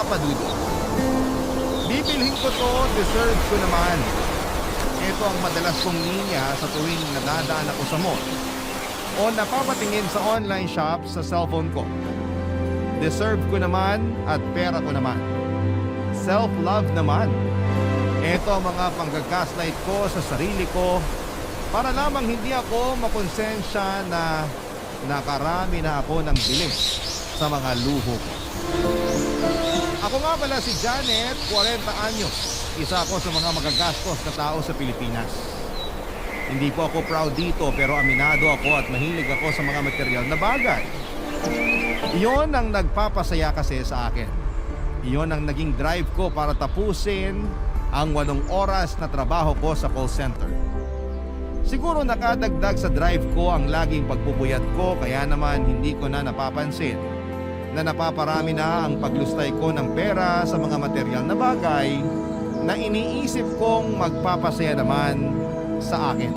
Papa Dudo. Bibilhin ko to, deserve ko naman. Ito ang madalas kong linya sa tuwing nadadaan ako sa mall o napapatingin sa online shop sa cellphone ko. Deserve ko naman at pera ko naman. Self-love naman. Ito ang mga panggagaslight ko sa sarili ko para lamang hindi ako makonsensya na nakarami na ako ng bilis sa mga luho ko. Ako nga pala si Janet, 40 anyos. Isa ako sa mga magagastos na tao sa Pilipinas. Hindi po ako proud dito pero aminado ako at mahilig ako sa mga material na bagay. Iyon ang nagpapasaya kasi sa akin. Iyon ang naging drive ko para tapusin ang 8 oras na trabaho ko sa call center. Siguro nakadagdag sa drive ko ang laging pagpupuyat ko kaya naman hindi ko na napapansin na napaparami na ang paglustay ko ng pera sa mga material na bagay na iniisip kong magpapasaya naman sa akin.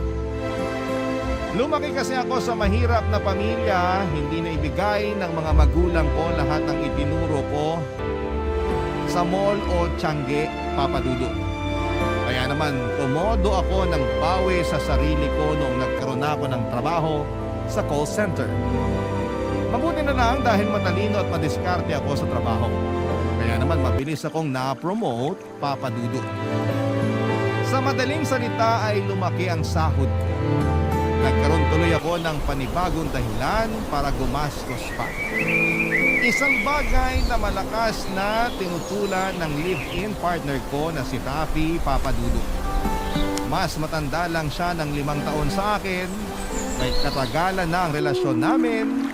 Lumaki kasi ako sa mahirap na pamilya, hindi na ibigay ng mga magulang ko lahat ng itinuro ko sa mall o Tiangge, Papa Dudo. Kaya naman tumodo ako ng bawi sa sarili ko noong nagkaroon ako ng trabaho sa call center. Mabuti na lang dahil matalino at madiskarte ako sa trabaho. Kaya naman mabilis akong na-promote, Papa Dudo. Sa madaling salita ay lumaki ang sahod ko. Nagkaroon tuloy ako ng panibagong dahilan para gumastos pa. Isang bagay na malakas na tinutulan ng live-in partner ko na si Rafi, Papa Dudo. Mas matanda lang siya ng 5 taon sa akin. May katagalan na ang relasyon namin.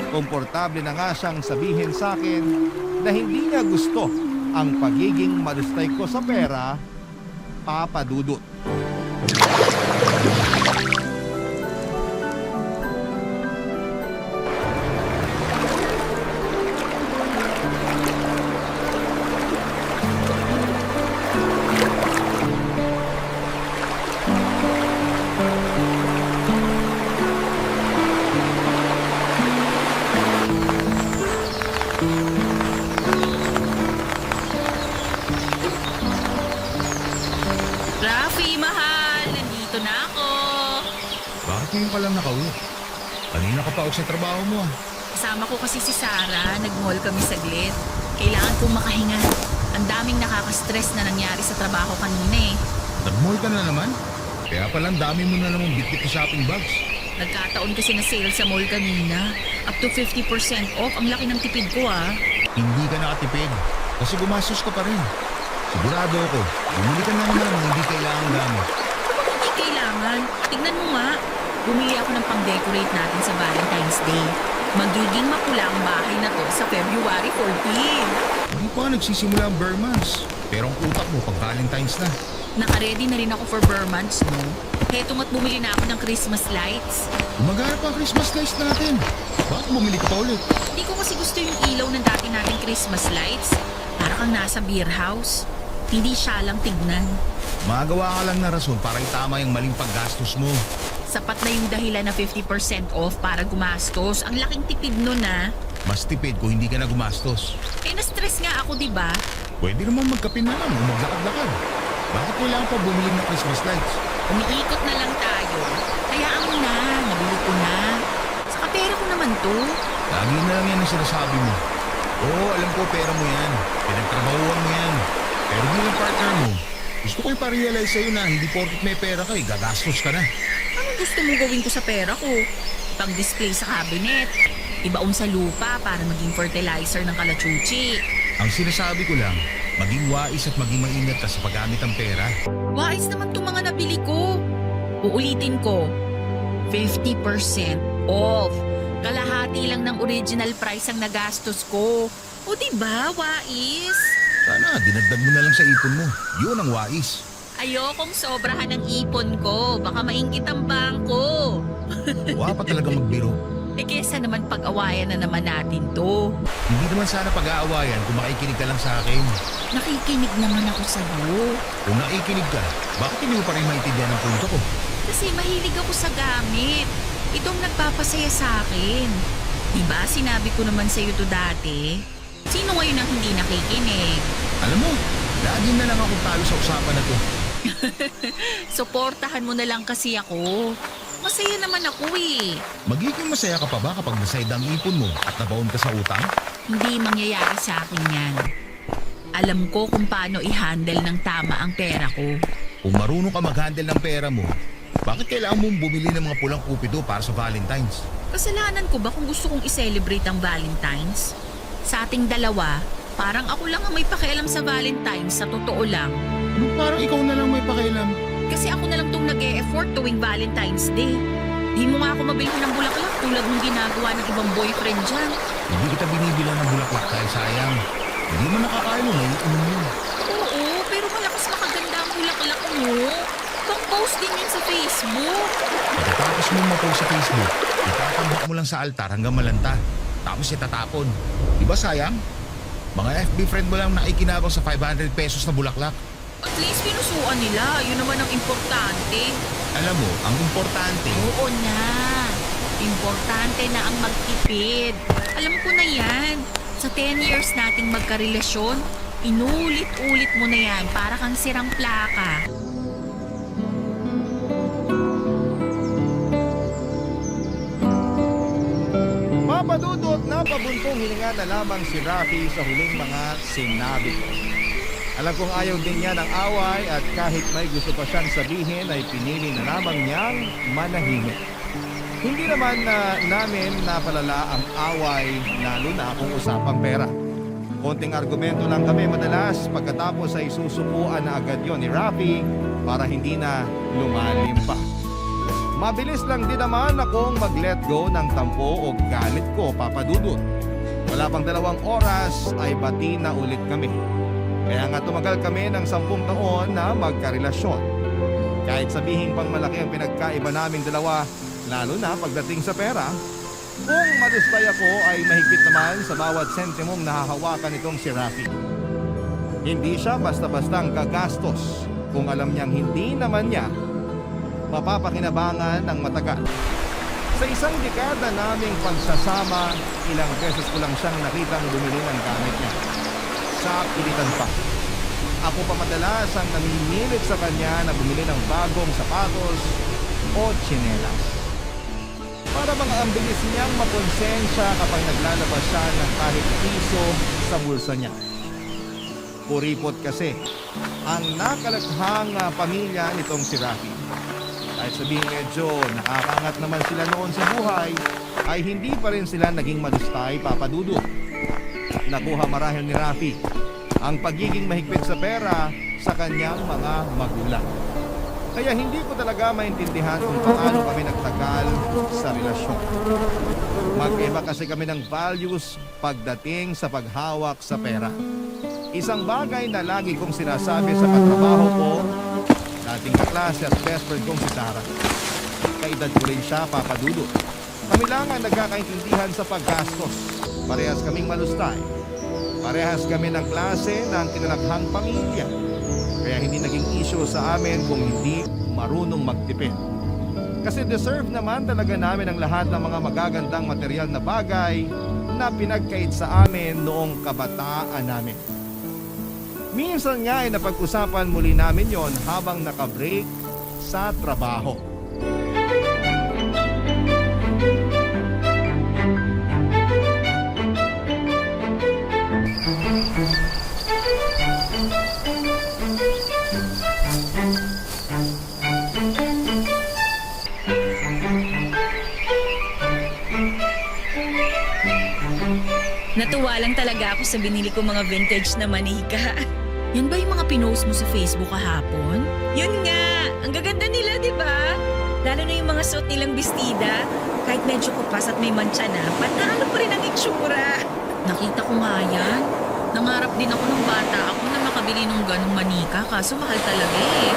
Komportable na nga siyang sabihin sa akin na hindi niya gusto ang pagiging malustay ko sa pera, Papa Dudo. Rafi, mahal! Nandito na ako! Bakit ngayon ka lang nakauwi? Kanina ka pa ako sa trabaho mo ah. Kasama ko kasi si Sarah. Nag-mall kami saglit. Kailangan kong makahinga. Ang daming nakaka-stress na nangyari sa trabaho kanina eh. Nag-mall ka na naman? Kaya pala ang dami mo na namang bitbit na shopping bags. Nagkataon kasi na sale sa mall kanina. Up to 50% off. Ang laki ng tipid ko ah. Hindi ka nakatipid kasi gumastos ka pa rin. Sigurado ako, bumili ka na naman ng hindi kailangan gamit. Hindi kailangan. Tignan mo nga. Bumili ako ng pang-decorate natin sa Valentine's Day. Magiging mapula ang bahay na to sa February 14. Hindi pa nga nagsisimula ang bare months. Pero ang utak mo pag Valentine's na. Naka-ready na rin ako for bare months, no? Heto nga't bumili na ako ng Christmas lights. Gumagana pa ang Christmas lights natin. Bakit bumili ka pa ulit? Hindi ko kasi gusto yung ilaw ng dati nating Christmas lights. Para kang nasa beer house. Hindi siya lang tignan. Magawa ka lang na rason para itama yung maling paggastos mo. Sapat na yung dahilan na 50% off para gumastos. Ang laking tipid nun ah. Mas tipid kung hindi ka na gumastos. Eh na-stress nga ako, di ba? Pwede naman magkape na lang o maglakad-lakad. Bakit kailangan pa bumili ng Christmas lights? Umiikot na lang tayo. Hayaan mo na, nabili ko na. Sa pera ko naman to. Lagi na lang yan ang sinasabi mo. Oo, alam ko pera mo yan. Pinagtrabahuan mo yan. Pero bilang partner mo, gusto ko iparealize sa'yo na hindi porket may pera ka gagastos ka na. Anong gusto mong gawin ko sa pera ko? Pang-display sa cabinet. Ibaon sa lupa para maging fertilizer ng kalachuchi. Ang sinasabi ko lang, maging wais at maging maingat ka sa paggamit ng pera. Wais naman itong mga nabili ko. Uulitin ko, 50% off. Kalahati lang ng original price ang nagastos ko. O diba, wais? Sana, dinagdag mo na lang sa ipon mo. Yun ang wais. Ayokong sobrahan ng ipon ko. Baka maingit ang bangko. Wa pa talaga magbiro. Eh kesa naman pag-awayan na naman natin to. Hindi naman sana pag-aawayan kung makikinig ka lang sa akin. Nakikinig naman ako sa'yo. Kung nakikinig ka, bakit hindi mo pa rin maintindihan ang punto ko? Kasi mahilig ako sa gamit. Itong nagpapasaya sa akin. Diba sinabi ko naman sa'yo to dati? Sino ngayon ang hindi nakikinig? Alam mo, lagi na lang akong talo sa usapan na to. Suportahan mo na lang kasi ako. Masaya naman ako eh. Magiging masaya ka pa ba kapag naside ang ipon mo at nabaon ka sa utang? Hindi mangyayari sa akin yan. Alam ko kung paano i-handle ng tama ang pera ko. Kung marunong ka mag-handle ng pera mo, bakit kailangan mong bumili ng mga pulang kupido para sa Valentine's? Kasalanan ko ba kung gusto kong i-celebrate ang Valentine's? Sa ating dalawa, parang ako lang ang may pakialam sa Valentine's, sa totoo lang. Ano parang ikaw na lang may pakialam? Kasi ako na lang tong nag-e-effort tuwing Valentine's Day. Di mo nga ako mabilhin ng bulaklak tulad ng ginagawa ng ibang boyfriend dyan. Hindi kita binibilang ng bulaklak dahil sayang. Hindi mo nakakain mo, naiinom mo. Oo, pero malakas makaganda ang bulaklak mo. Pang-post din yun sa Facebook. Pagkatapos mo ma-post sa Facebook, itatambak mo lang sa altar hanggang malanta. Tapos itatapon. Di ba sayang? Mga FB friend mo lang nakikinabang sa 500 pesos na bulaklak. At least pinusuan nila. Yun naman ang importante. Alam mo, ang importante, Oo na. Importante na ang magtipid. Alam ko na yan. Sa 10 years nating magkarelasyon, inulit-ulit mo na yan para kang sirang plaka. Papadudot na pabuntong hininga na lamang si Rafi sa huling mga sinabi ko. Alam kong ayaw din niya ng away at kahit may gusto pa siyang sabihin ay pinili na lamang niyang manahimik. Hindi naman na namin napalala ang away lalo na kung usapang pera. Konting argumento lang kami madalas pagkatapos ay susupuan na agad yon ni Rafi para hindi na lumalim pa. Mabilis lang din naman akong mag-let go ng tampo o galit ko, papadudot. Wala pang 2 oras ay bati na ulit kami. Kaya nga tumagal kami ng 10 taon na magkarelasyon. Kahit sabihin pang malaki ang pinagkaiba naming dalawa, lalo na pagdating sa pera, kung malustay ako ay mahigpit naman sa bawat sentimong nahahawakan itong si Rafi. Hindi siya basta-bastang gagastos kung alam niyang hindi naman niya mapapakinabangan ng matagal. Sa isang dekada naming pagsasama, ilang beses ko lang siyang nakitang bumili ng gamit niya. Sa pilitan pa. Ako pa madalas ang namimilit sa kanya na bumili ng bagong sapatos o tsinelas. Para mga ang bilis niyang makonsensya kapag naglalabas siya ng kahit piso sa bulsa niya. Puripot kasi ang nakalakhang pamilya nitong si Rafi. Kahit sabihin medyo nakakangat naman sila noon sa buhay, ay hindi pa rin sila naging malustay, papadudot. Nakuha marahil ni Rafi ang pagiging mahigpit sa pera sa kanyang mga magulang. Kaya hindi ko talaga maintindihan kung paano kami nagtagal sa relasyon. Mag-iba kasi kami ng values pagdating sa paghawak sa pera. Isang bagay na lagi kong sinasabi sa katrabaho ko, dating kaklase at best friend kong si Tara. Kaedad ko rin siya, papadudot. Kami lang ang nagkakaintindihan sa paggastos. Parehas kaming malustay. Parehas kami ng klase ng kinalakhang pamilya. Kaya hindi naging issue sa amin kung hindi marunong magtipid. Kasi deserve naman talaga namin ang lahat ng mga magagandang material na bagay na pinagkait sa amin noong kabataan namin. Minsan nga ay napag-usapan muli namin yon habang nakabreak sa trabaho. Natuwa lang talaga ako sa binili ko mga vintage na manika. Yan ba yung mga pinost mo sa Facebook kahapon? Yun nga! Ang gaganda nila, di ba? Lalo na yung mga suot nilang bestida. Kahit medyo kupas at may mancha na, panalo pa rin ang itsura. Nakita ko nga yan. Nangarap din ako ng bata ako na makabili ng ganong manika, kaso mahal talaga eh.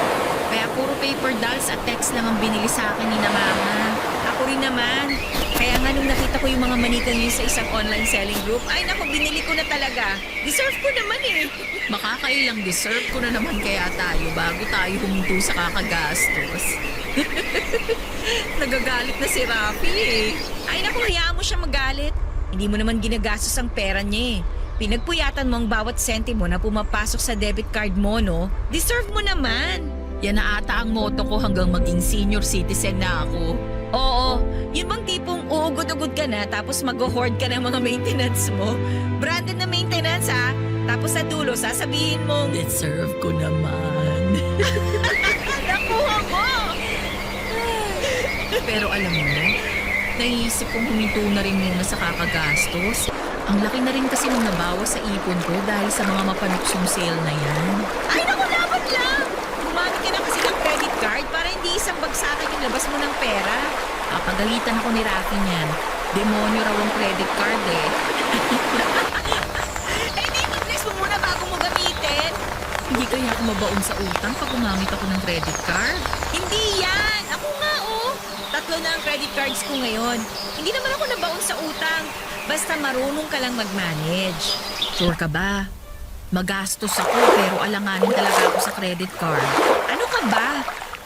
Kaya puro paper dolls at text lang ang binili sa akin ni na mama. Ako rin naman. Kaya nga nung nakita ko yung mga manika niyo sa isang online selling group, ay naku, binili ko na talaga. Deserve ko naman eh. Makakailang deserve ko na naman kaya tayo bago tayo huminto sa kakagastos. Nagagalit na si Rafi eh. Ay naku, hayaan mo siya magalit. Hindi mo naman ginagastos ang pera niya eh. Pinagpuyatan mo ang bawat sentimo na pumapasok sa debit card mo, no? Deserve mo naman. Yan na ata ang motto ko hanggang maging senior citizen na ako. Oo, yun bang tipong uugod-ugod ka na tapos mag-hoard ka ng mga maintenance mo? Branded na maintenance ha? Tapos sa dulo, sasabihin mong, deserve ko naman. Nakuha mo! Pero alam mo, naisip kong huminto na rin muna sa kakagastos. Ang laki na rin kasi nung nabawas sa ipon ko dahil sa mga mapanuksong sale na yan. Ay, naku, dapat lang! Gumamit ka na kasi ng credit card para hindi isang bagsakan yung labas mo ng pera. Kapagalitan ako ni Rafi niyan. Demonyo raw ang credit card eh. Eh di, mag-list mo muna bago mo gamitin. Hindi kaya ako mabaon sa utang pag gumamit ako ng credit card? Hindi yan! Ako nga oh! 3 na ang credit cards ko ngayon. Hindi naman ako nabaon sa utang. Basta marunong ka lang mag-manage. Sure ka ba? Magastos ako pero alanganin talaga ako sa credit card. Ano ka ba?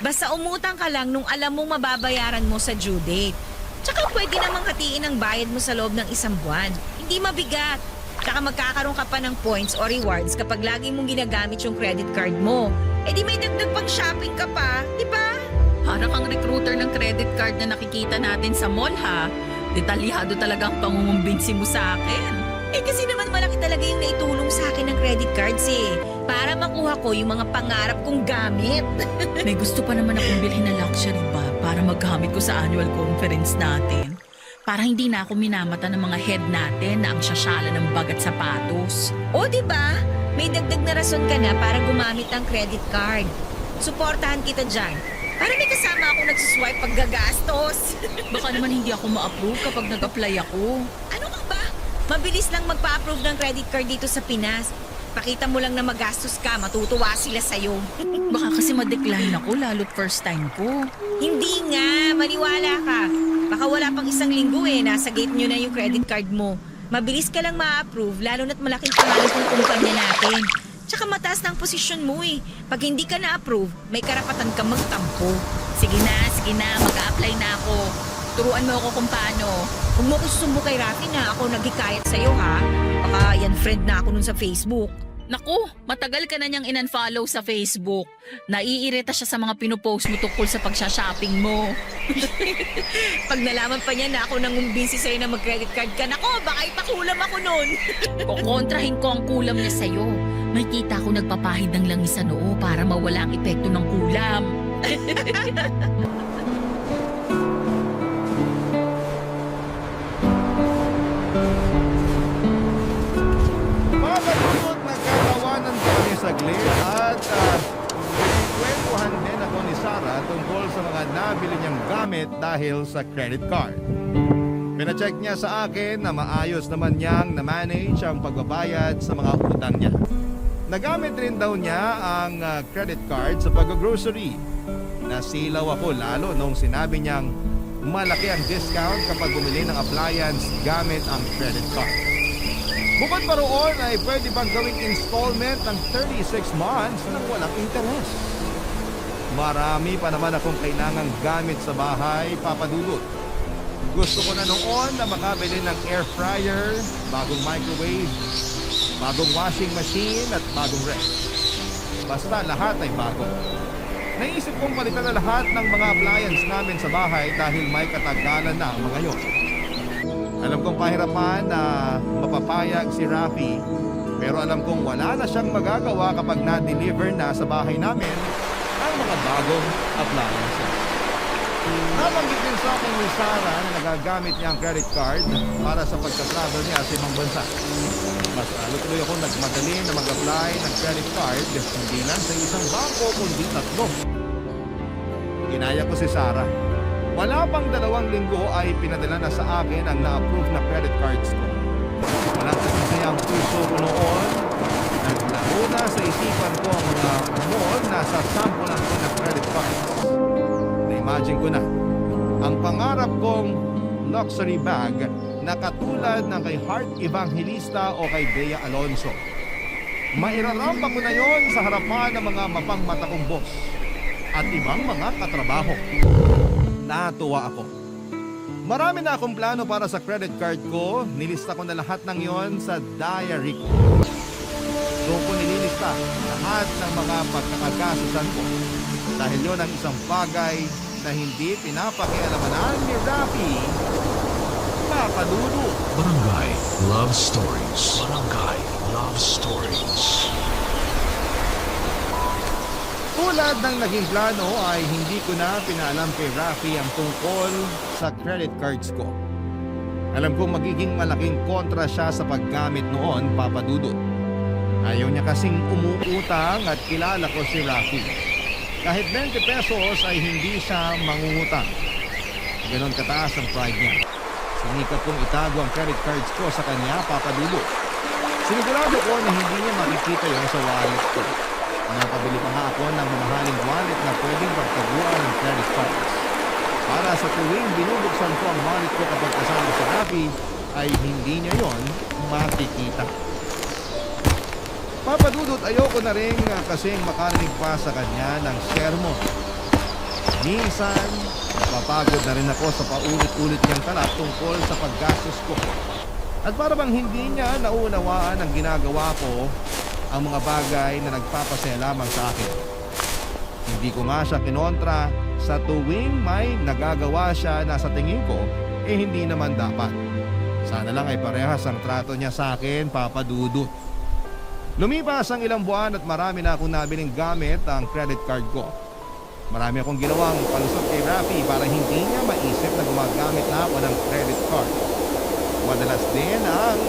Basta umutang ka lang nung alam mong mababayaran mo sa due date. Tsaka pwede namang hatiin ang bayad mo sa loob ng 1 buwan. Hindi mabigat. Tsaka magkakaroon ka pa ng points o rewards kapag lagi mong ginagamit yung credit card mo. Eh di may dagdag pang shopping ka pa, di ba? Para kang recruiter ng credit card na nakikita natin sa mall ha. Detalyado talaga ang pangungumbinsi mo sa akin. Eh kasi naman malaki talaga yung naitulong sa akin ng credit cards eh. Para makuha ko yung mga pangarap kong gamit. May gusto pa naman akong bilhin na luxury bag para magamit ko sa annual conference natin. Para hindi na ako minamata ng mga head natin na ang sasyala ng bag at sapatos. O di ba? May dagdag na rason ka na para gumamit ng credit card. Suportahan kita dyan. Para may kasama ako nagsuswipe pag gagastos. Baka naman hindi ako ma-approve kapag nag-apply ako. Ano ka ba? Mabilis lang magpa-approve ng credit card dito sa Pinas. Pakita mo lang na magastos ka, matutuwa sila sa'yo. Baka kasi ma-decline ako lalo't first time ko. Hindi nga, maniwala ka. Baka wala pang 1 linggo eh, nasa gate nyo na yung credit card mo. Mabilis ka lang ma-approve, lalo na't malaking pangalan kong kumpanya natin. Tsaka mataas na ang posisyon mo eh. Pag hindi ka na-approve, may karapatan ka magtampo. Sige na, mag-a-apply na ako. Turuan mo ako kung paano. Huwag mo ko susumbo kay Rafi na ako naghikayat sa'yo ha. Baka yan friend na ako nun sa Facebook. Naku, matagal ka na niyang in-unfollow sa Facebook. Naiirita siya sa mga pinupost mo tungkol sa pagsha-shopping mo. Pag nalaman pa niya na ako nangumbinsi sa'yo na mag-credit card ka, nako, baka ipakulam ako nun. Kukontrahin ko ang kulam niya sa'yo. May kita ko nagpapahid ng langis sa noo para mawala ang epekto ng kulam. Mapatulot nagkatawanan kami saglit at kwentuhan din ako ni Sarah tungkol sa mga nabili niyang gamit dahil sa credit card. Pinacheck niya sa akin na maayos naman niyang na-manage ang pagbabayad sa mga utang niya. Nagamit rin daw niya ang credit card sa pag-grocery. Nasilaw ako lalo nung sinabi niyang malaki ang discount kapag bumili ng appliance gamit ang credit card. Bukod pa roon ay pwede bang gawing installment ng 36 months nang walang interest. Marami pa naman akong kailangang gamit sa bahay, papadulot. Gusto ko na noon na makabili ng air fryer, bagong microwave, bagong washing machine at bagong ref. Basta lahat ay bago. Naisip kong palitan na lahat ng mga appliance namin sa bahay dahil may katagalan na ang mga yon. Alam kong pahirapan na mapapayag si Rafi, pero alam kong wala na siyang magagawa kapag na-deliver na sa bahay namin ang mga bagong appliances. Nabanggit din sa akin ni Sarah na nagagamit niya ang credit card para sa pagka-travel niya sa ibang bansa. Mas tuloy ako nagmadali na mag-apply ng credit card, hindi lang sa isang bangko kundi 3. Ginaya ko si Sarah. Wala pang 2 linggo ay pinadala na sa akin ang na-approve na credit cards ko. Walang kasasayang puso ko noon. Naglaro na sa isipan ko ang mga mall na sa sample lang ko na credit cards. Na-imagine ko na ang pangarap kong luxury bag na katulad ng kay Heart Evangelista o kay Bea Alonso. Mairarampa ko na yon sa harapan ng mga mapangmata kong boss at ibang mga katrabaho. Natuwa ako. Marami na akong plano para sa credit card ko. Nilista ko na lahat ng yon sa diary ko. Doon ko nililista lahat ng mga pagkakagasusan ko. Dahil yon ang isang bagay na hindi pinapakialamanan ni Rafi. Papadudu. Barangay Love Stories. Barangay Love Stories. Tulad ng naging plano ay hindi ko na pinaalam kay Rafi ang tungkol sa credit cards ko. Alam kong magiging malaking kontra siya sa paggamit noon, Papadudot. Ayaw niya kasing umuutang at kilala ko si Rafi. Kahit 20 pesos ay hindi siya mangungutang. Ganon kataas ang pride niya. Sinikap kong itago ang credit cards ko sa kanya, Papadudot. Sinigurado ko na hindi niya makikita yon sa wallet ko. Napabili pa nga ako ng mamahaling wallet na pwedeng pagtaguan ng credit cards. Para sa tuwing binubuksan ko ang wallet ko kapag kasama si Rafi, ay hindi niya yon makikita. Papadudot, ayoko na rin kasing makarinig pa sa kanya ng sermon. Minsan, napapagod na rin ako sa paulit-ulit niyang talak tungkol sa paggastos ko. At para bang hindi niya naunawaan ang ginagawa ko, ang mga bagay na nagpapasaya lamang sa akin. Hindi ko nga siya kinontra sa tuwing may nagagawa siya na sa tingin ko, hindi naman dapat. Sana lang ay parehas ang trato niya sa akin, Papadudot. Lumipas ang ilang buwan at marami na akong nabiling gamit ang credit card ko. Marami akong ginawang palusot kay Rafi para hindi niya maisip na gumagamit na ako ng credit card. Madalas din ang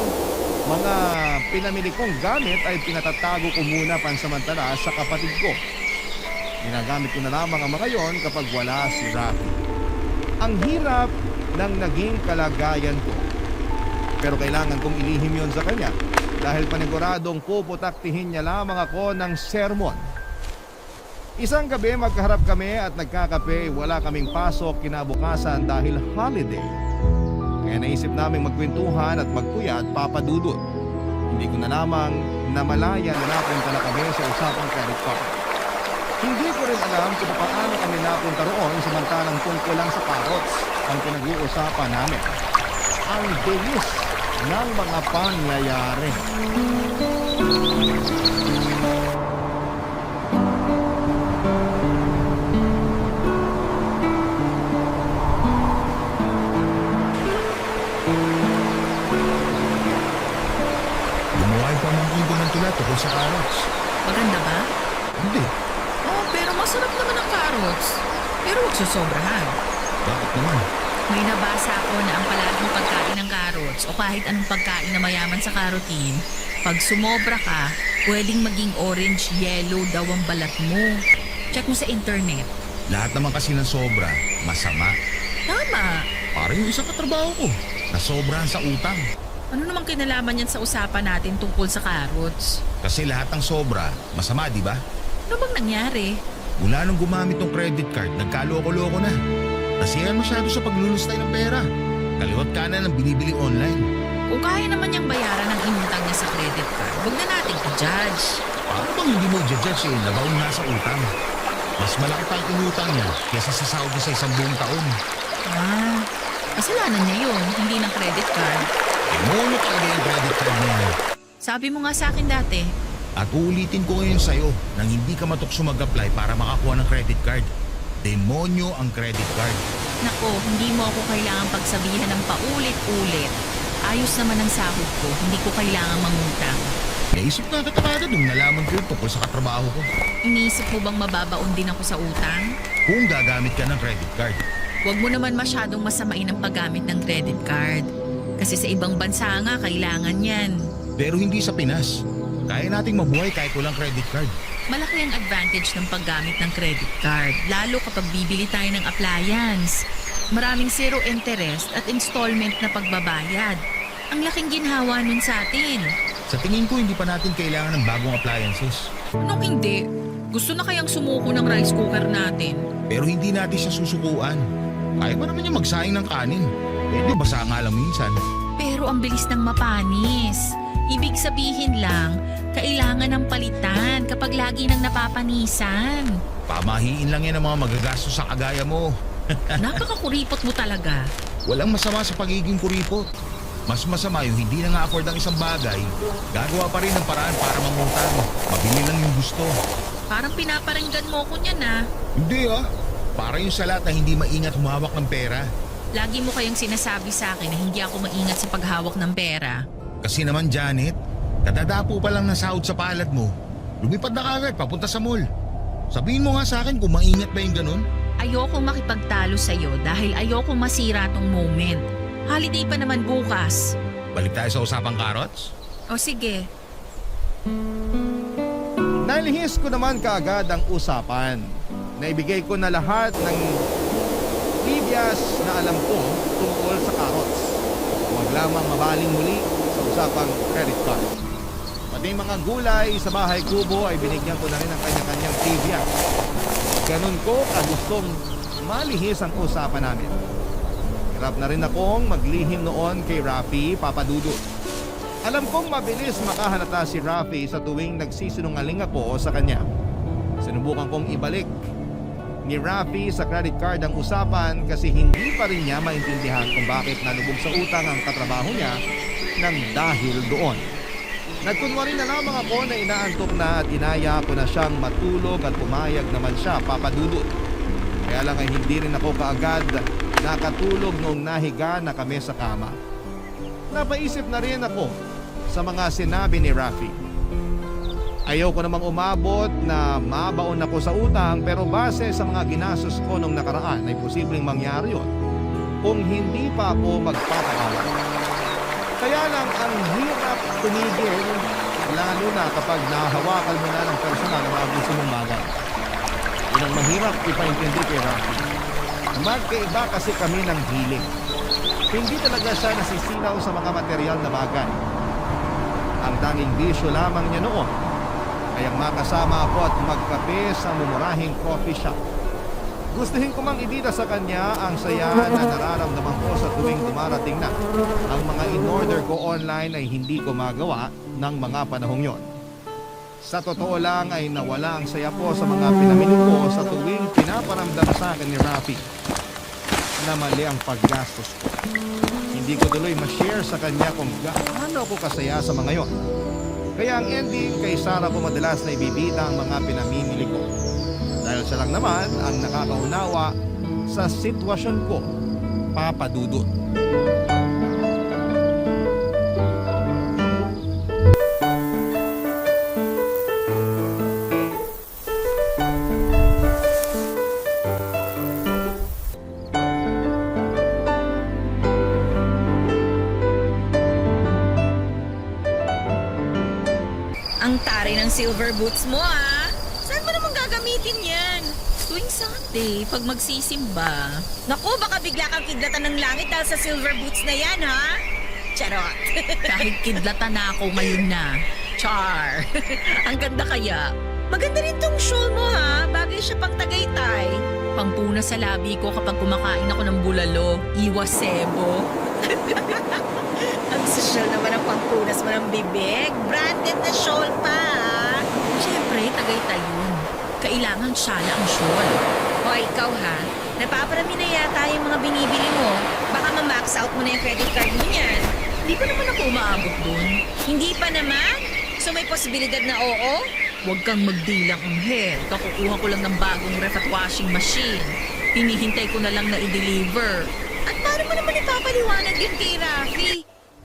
mga pinamili kong gamit ay pinatatago ko muna pansamantala sa kapatid ko. Ginagamit ko na lamang ang mga yon kapag wala si Rafi. Ang hirap ng naging kalagayan ko. Pero kailangan kong ilihim yon sa kanya dahil paniguradong puputaktihin niya lamang ako ng sermon. Isang gabi magkaharap kami at nagkakape, wala kaming pasok kinabukasan dahil holiday. Kaya naisip naming magkwentuhan at magpuyat, Papadudot. Hindi ko na lamang namalaya na napunta na kami sa usapang credit card. Hindi ko rin alam kung paano kami napunta roon samantalang tungkol lang sa carrots ang pinag-uusapan namin. Ang bilis ng mga pangyayari. Pamangkin ko ng tula tungkol sa carrots. Maganda ba? Hindi. Oh, pero masarap naman ang carrots. Pero huwag susobrahan. Bakit naman? May nabasa ako na ang palaging pagkain ng carrots o kahit anong pagkain na mayaman sa carotene, pag sumobra ka, pwedeng maging orange, yellow daw ang balat mo. Check mo sa internet. Lahat naman kasi ng sobra, masama. Tama. Parang yung isang katrabaho ko, nasobrahan sa utang. Ano namang kinalaman yan sa usapan natin tungkol sa carrots? Kasi lahat ng sobra, masama, di ba? Ano bang nangyari? Mula nung gumamit ng credit card, nagkaloko-loko na. Nasiyahan masyado sa paglulustay ng pera. Kaliwat kanan ang binibili online. Kung kaya naman niyang bayaran ang inutang niya sa credit card, huwag na natin i-judge. Paano bang hindi mo i-judge nabaon nga sa utang? Mas malaki pa ang inutang niya kesa sa sahod niya sa isang buong taon. Ah, kasalanan niya yun, hindi ng credit card. Demonyo talaga yung credit card niya. Sabi mo nga sa akin dati. At uulitin ko ngayon sa'yo nang hindi ka matukso mag-apply para makakuha ng credit card. Demonyo ang credit card. Nako, hindi mo ako kailangan pagsabihan ng paulit-ulit. Ayos naman ang sahod ko, hindi ko kailangan mangutang. Naisip na kita kagad nung nalaman ko yung tungkol sa katrabaho ko. Iniisip mo bang mababaon din ako sa utang? Kung gagamit ka ng credit card. Huwag mo naman masyadong masamain ang paggamit ng credit card. Kasi sa ibang bansa nga, kailangan yan. Pero hindi sa Pinas. Kaya nating mabuhay kahit walang credit card. Malaki ang advantage ng paggamit ng credit card, lalo kapag bibili tayo ng appliance. Maraming zero interest at installment na pagbabayad. Ang laking ginhawa nun sa atin. Sa tingin ko, hindi pa natin kailangan ng bagong appliances. Anong hindi? Gusto na kayang sumuko ng rice cooker natin? Pero hindi natin siya susukuan. Kaya pa naman niya magsayang ng kanin. Di basa nga lang minsan. Pero ang bilis ng mapanis. Ibig sabihin lang, kailangan ng palitan kapag lagi nang napapanisan. Pamahiin lang yan ang mga magagastos sa kagaya mo. Napakakuripot mo talaga. Walang masama sa pagiging kuripot. Mas masama yung hindi na nga afford ang isang bagay, gagawa pa rin ng paraan para mangutang. Mabili lang yung gusto. Parang pinaparinggan mo ko niyan ah. Hindi para yung salat na hindi maingat humawak ng pera. Lagi mo kayang sinasabi sa akin na hindi ako maingat sa paghawak ng pera. Kasi naman Janet, kadadapo pa lang ng sahod sa palad mo. Lumipad na kagad papunta sa mall. Sabihin mo nga sa akin kung maingat ba yung ganun. Ayokong makipagtalo sa'yo dahil ayokong masira tong moment. Holiday pa naman bukas. Balik tayo sa usapang carrots? O sige, Nalihis ko naman kaagad ang usapan. Naibigay ko na lahat ng trivias na alam ko tungkol sa carrots. Huwag lamang mabaling muli sa usapang credit card. Pati mga gulay sa bahay kubo ay binigyan ko na rin ng kanya-kanyang trivia. Ganun ko kagustong malihis ang usapan namin. Hirap na rin akong maglihim noon kay Rafi, Papa Dudut. Alam kong mabilis makahalata si Rafi sa tuwing nagsisinungaling ako sa kanya. Sinubukan kong ibalik ni Rafi sa credit card ang usapan kasi hindi pa rin niya maintindihan kung bakit nalubog sa utang ang katrabaho niya nang dahil doon. Nagkunwari na lamang ako na inaantok na at inaya ko na siyang matulog at pumayag naman siya, Papa Dudut. Kaya lang ay hindi rin ako kaagad nakatulog noong nahiga na kami sa kama. Napaisip na rin ako sa mga sinabi ni Rafi. Ayaw ko namang umabot na mabaon ako sa utang pero base sa mga ginastos ko nung nakaraan ay posibleng mangyari yun kung hindi pa ako magpapakawa. Kaya lang ang hirap tumigil lalo na kapag nahawakan mo na ng personal ang mga gusto mong bagay. Yun ang mahirap ipaintindi kay Rafi. Magkaiba kasi kami ng hiling. Hindi talaga siya nasisilaw sa mga material na bagay. Ang tanging bisyo lamang niya noon ay ang makasama ako at magkape sa mumurahing coffee shop. Gustuhin ko mang ibida sa kanya ang saya na nararamdaman ko sa tuwing dumarating na. Ang mga in-order ko online ay hindi ko magawa ng mga panahong yon. Sa totoo lang ay nawala ang saya ko sa mga pinamili ko sa tuwing pinaparamdam sa akin ni Rafi na mali ang paggastos ko. Hindi ko tuloy ma-share sa kanya kung gaano ako kasaya sa mga yon. Kaya ang ending kay Sarah ko madalas na ibibida ang mga pinamimili ko. Dahil siya lang naman ang nakakaunawa sa sitwasyon ko, Papa Dudut. ang tari ng silver boots mo ah. Saan mo naman gagamitin yan? Tuwing Sunday, pag magsisimba. Naku, baka bigla kang kidlatan ng langit dahil sa silver boots na yan, ha? Charot. Kahit kidlatan na ako ngayon na. Char! Ang ganda kaya. Maganda rin tong shawl mo, ha? Bagay siya pang Tagaytay. Pangpuna sa labi ko kapag kumakain ako ng bulalo. Iwas sebo. Ang sosyal naman ang pangpunas mo ng bibig. Branded na shawl pa, ha? Siyempre, Tagaytay yun. Kailangan syala ang shawl. O, ikaw, ha? Napaparami na yata yung mga binibili mo. Baka ma-max out mo na yung credit card mo niyan. Hindi pa naman ako umaabot dun. Hindi pa naman? So may posibilidad na oo? Huwag kang magdilang ang head. Kakukuha ko lang ng bagong ref at washing machine. Hinihintay ko na lang na i-deliver. At paano mo naman ipapaliwanag yun kay Rafi?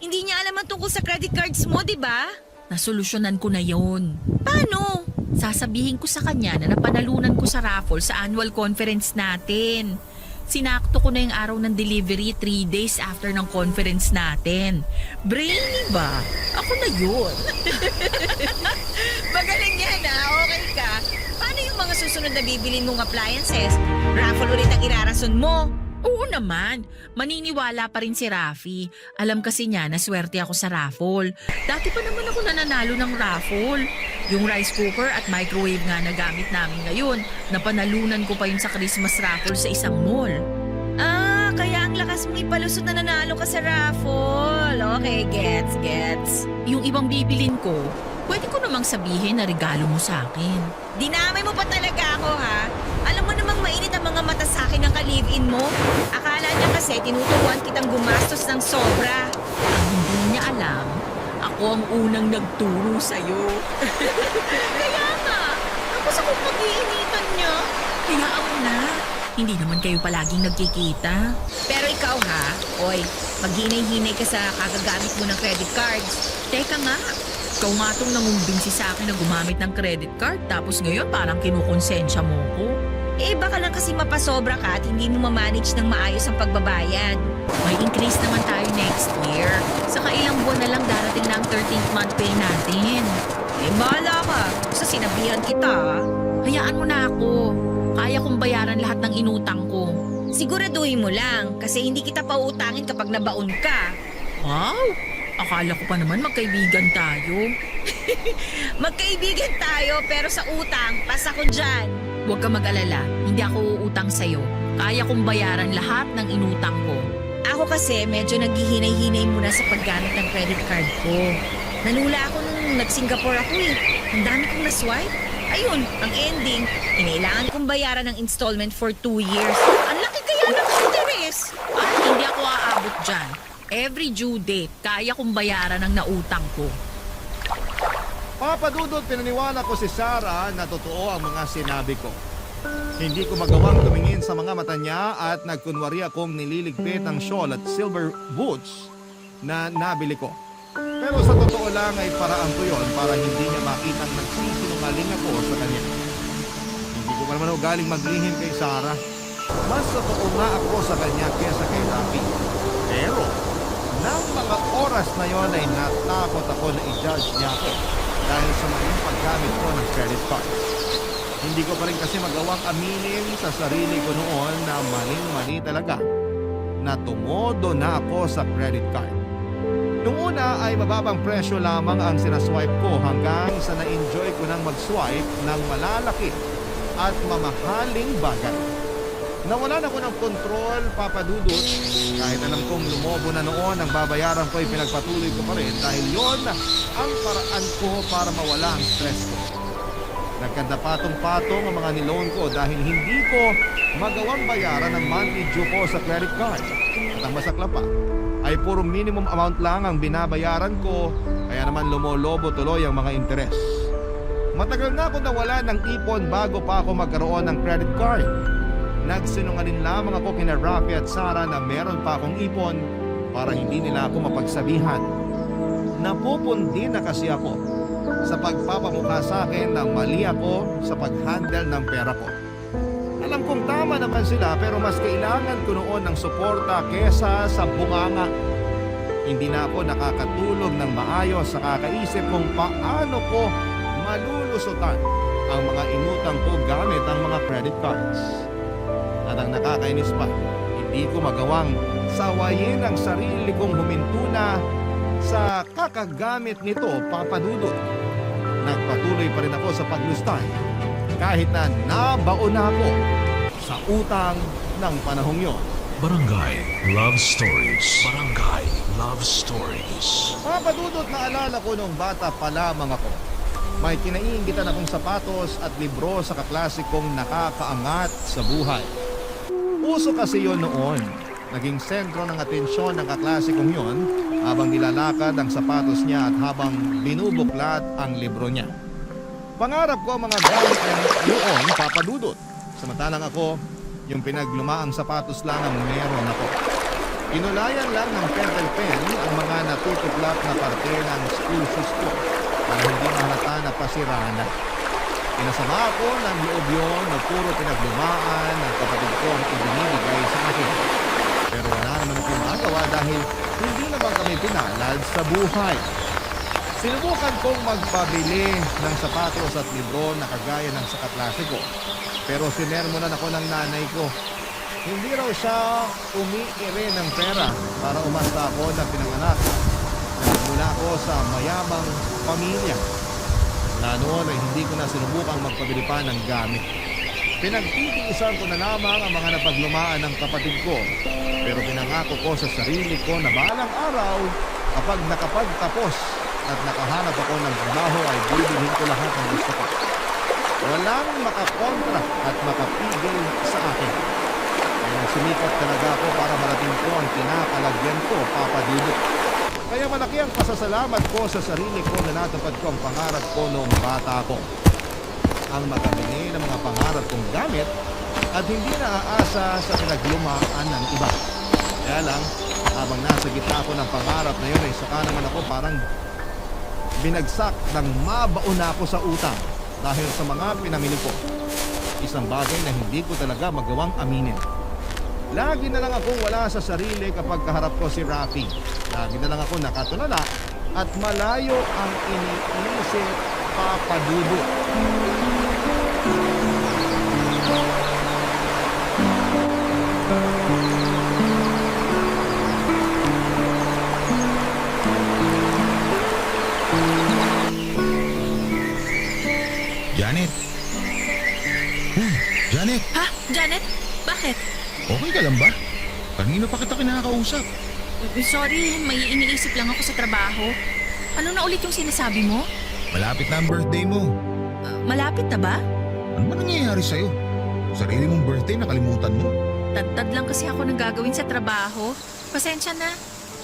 Hindi niya alam ang tungkol sa credit cards mo, di ba? Nasolusyonan ko na yon. Paano? Sasabihin ko sa kanya na napanalunan ko sa raffle sa annual conference natin. Sinakto ko na yung araw ng delivery 3 days after ng conference natin. Brainy ba? Ako na yun. Magaling yan, ha? Okay ka. Paano yung mga susunod na bibilin mong appliances? Raffle ulit ang irarason mo. Oo naman. Maniniwala pa rin si Rafi. Alam kasi niya na swerte ako sa raffle. Dati pa naman ako nananalo ng raffle. Yung rice cooker at microwave nga na gamit namin ngayon, napanalunan ko pa yun sa Christmas raffle sa isang mall. Ah, kaya ang lakas mong ipalusot na nanalo ka sa raffle. Okay, gets. Yung ibang bibilin ko, pwede ko namang sabihin na regalo mo sa akin. Dinamay mo pa talaga ako, ha? Alam mo namang mainit ang mga mata sa akin ng ka-live-in mo. Akala niya kasi kasi tinuturuan kitang gumastos ng sobra. Ang hindi niya alam, ako ang unang nagturo sa'yo. Kaya nga, tapos ako pag-iinitan niya. Hayaan mo na. Hindi naman kayo palaging nagkikita. Pero ikaw ha, oy, maghinay-hinay ka sa kagagamit mo ng credit cards. Teka nga, ikaw nga itong nangumbinsi sa akin na gumamit ng credit card tapos ngayon parang kinukonsensya mo ko. Eh baka lang kasi mapasobra ka at hindi mo mamanage ng maayos ang pagbabayad. May increase naman tayo next year. Saka ilang buwan na lang darating na ang 13th month pay natin. Eh bahala ka, basta sinabihan kita ha. Hayaan mo na ako. Kaya kong bayaran lahat ng inutang ko. Siguraduhin mo lang kasi hindi kita pauutangin kapag nabaon ka. Wow! Akala ko pa naman magkaibigan tayo. Magkaibigan tayo pero sa utang, pasa ko dyan. Huwag ka mag-alala, hindi ako uutang sa'yo. Kaya kong bayaran lahat ng inutang ko. Ako kasi medyo naghihinay-hinay muna sa paggamit ng credit card ko. Nanula ako nung nag-Singapore ako eh. Ang dami kong na-swipe. Ayun, ang ending, kinailangan kong bayaran ng installment for 2 years. Ang laki kaya ng interest. At hindi ako aabot dyan. Every due date, kaya kong bayaran ang nautang ko. Papa Dudut, pinaniwala ko si Sarah na totoo ang mga sinabi ko. Hindi ko magawang tumingin sa mga mata niya at nagkunwari akong nililigpit ang shawl at silver boots na nabili ko. Pero sa totoo lang ay paraan ko yon para hindi niya makitang nagsisinungaling ako sa kanya. Hindi ko pa naman ugaling maglihim kay Sarah. Mas totoo nga ako sa kanya kesa kay Rafi. Pero, nang mga oras na yon ay natakot ako na i-judge niya ako dahil sa maling paggamit ko ng credit card. Hindi ko pa rin kasi magawang aminin sa sarili ko noon na maling-mali talaga na tumodo na ako sa credit card. Noong una ay mababang presyo lamang ang sinaswipe ko hanggang sa na-enjoy ko nang mag-swipe ng malalaki at mamahaling bagay. Nawalan ako ng kontrol, Papa Dudut. Kahit alam kong lumobo na noon ang babayaran ko ay pinagpatuloy ko pa rin dahil yon ang paraan ko para mawala ang stress ko. Nagkanda-patong-patong ang mga niloan ko dahil hindi ko magawang bayaran ang monthly due ko sa credit card. At ang masakla pa ay puro minimum amount lang ang binabayaran ko kaya naman lumolobo tuloy ang mga interes. Matagal na ako nawala ng ipon bago pa ako magkaroon ng credit card. Nagsinungaling lamang ako kina Rafi at Sarah na meron pa akong ipon para hindi nila ako mapagsabihan. Napupundi na kasi ako sa pagpapamukha sa akin na mali ako sa pag-handle ng pera ko. Alam kong tama naman sila pero mas kailangan ko noon ng suporta kesa sa bunganga. Hindi na ako nakakatulog ng maayos sa kakaisip kung paano ko malulusutan ang mga inutang ko gamit ang mga credit cards. At ang nakakainis pa, hindi ko magawang sawayin ang sarili kong huminto na sa kakagamit nito, Papa Dudut. Nagpatuloy pa rin ako sa paglustay kahit na nabaon na ako sa utang ng panahong yon. Barangay Love Stories. Barangay Love Stories. Papa Dudut, naalala ko nung bata pa lamang ako. May kinaiingitan akong sapatos at libro sa kaklase kong nakakaangat sa buhay. Uso kasi yon noon. Naging sentro ng atensyon ng kaklase kong yon habang nilalakad ang sapatos niya at habang binubuklat ang libro niya. Pangarap ko ang mga gamit niya noon, Papa Dudut. Samantalang ako, yung pinaglumaang sapatos lang ang meron ako. Inulayan lang ng pentel pen ang mga natutuklap na parte ng school shoes ko para hindi mahalata na pasira na. Pinasama ako ng loob yun na puro pinaglumaan ng kapatid ko ang ibinibigay sa akin. Pero wala naman akong magawa dahil hindi naman kami pinalad sa buhay. Sinubukan kong magpabili ng sapatos at libro na kagaya ng sa kaklase ko. Pero sinermonan ako ng nanay ko. Hindi raw siya umiire ng pera para umasta ako na pinanganak. Nagmula ako sa mayamang pamilya. Na noon ay hindi ko na sinubukang magpabili pa ng gamit. Pinagtitiisan ko na lamang ang mga napaglumaan ng kapatid ko. Pero pinangako ko sa sarili ko na balang araw kapag nakapagtapos at nakahanap ako ng trabaho ay bibilhin ko lahat ng gusto ko. Walang makakontra at makapigil sa akin. Kaya nagsumikap talaga ako para marating ko ang kinakalagyan ko, Papa Dudut. Kaya malaki ang pasasalamat ko sa sarili ko na natupad ko ang pangarap ko noong bata ko. Ang makamili ng mga pangarap kong gamit at hindi naaasa sa pinaglumaan ng iba. Kaya lang, habang nasa gitna ako ng pangarap na yun ay saka naman ako parang binagsak ng mabaon na ako sa utang dahil sa mga pinamili ko. Isang bagay na hindi ko talaga magawang aminin. Lagi na lang akong wala sa sarili kapag kaharap ko si Rafi. Lagi na lang ako nakatulala at malayo ang iniisip, Papa Dudut. Janet? Janet, Ha? Janet? Bakit? okay ka lang ba? Kanina pa kita kinakausap. Sorry, may iniisip lang ako sa trabaho. Ano na ulit yung sinasabi mo? Malapit na ang birthday mo. Malapit na ba? Ano ba nangyayari sa'yo? Sarili mong birthday nakalimutan mo? Tad lang kasi ako ng gagawin sa trabaho. Pasensya na.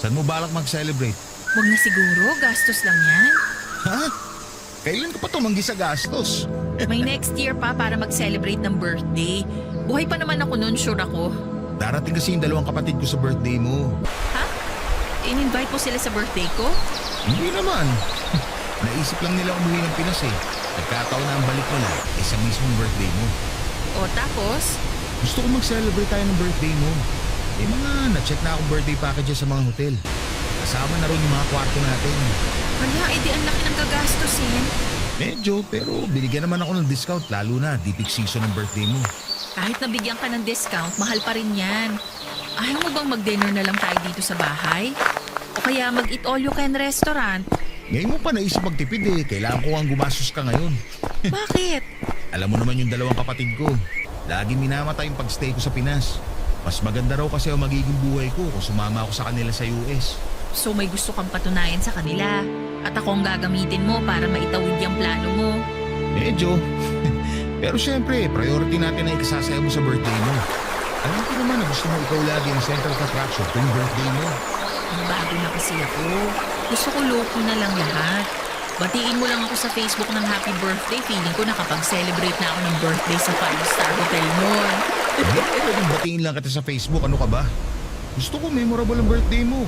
Saan mo balak mag-celebrate? Huwag na siguro, gastos lang yan. Ha? Kailan ka pa tumanggi sa gastos? May next year pa para mag-celebrate ng birthday. Buhay pa naman ako noon, sure ako. Darating kasi yung dalawang kapatid ko sa birthday mo. Ha? In-invite mo sila sa birthday ko? Hindi naman. Naisip lang nila umuwi ng Pinas eh. Nagkataon na ang balik nila sa mismong birthday mo. O tapos? Gusto ko mag-celebrate tayo ng birthday mo. May mga na-check na akong birthday packages sa mga hotel. Kasama na rin yung mga kwarto natin. Kaya, edi ang laki ng gagastusin. Medyo, pero binigyan naman ako ng discount lalo na di peak season ng birthday mo. Kahit nabigyan ka ng discount, mahal pa rin yan. Ayaw mo bang mag-dinner na lang tayo dito sa bahay? O kaya mag-eat all you can restaurant? Ngayon mo pa naisip magtipid eh. Kailangan ko ang gumastos ka ngayon. Bakit? Alam mo naman yung dalawang kapatid ko. Lagi minamatay yung pagstay ko sa Pinas. Mas maganda raw kasi ang magiging buhay ko kung sumama ako sa kanila sa US. So may gusto kang patunayan sa kanila. At ako ang gagamitin mo para maitawid yung plano mo. Medyo. Pero syempre, priority natin na ikasasaya mo sa birthday mo. Alam ko naman na gusto mo ikaw lagi ang center of attraction tuwing birthday mo. Bago na kasi ako. Gusto ko low-key na lang lahat. Batiin mo lang ako sa Facebook ng happy birthday. Feeling ko nakapag-celebrate na ako ng birthday sa 5-star hotel noon. Hindi ko pwedeng batiin lang kita sa Facebook. Ano ka ba? Gusto ko memorable ang birthday mo.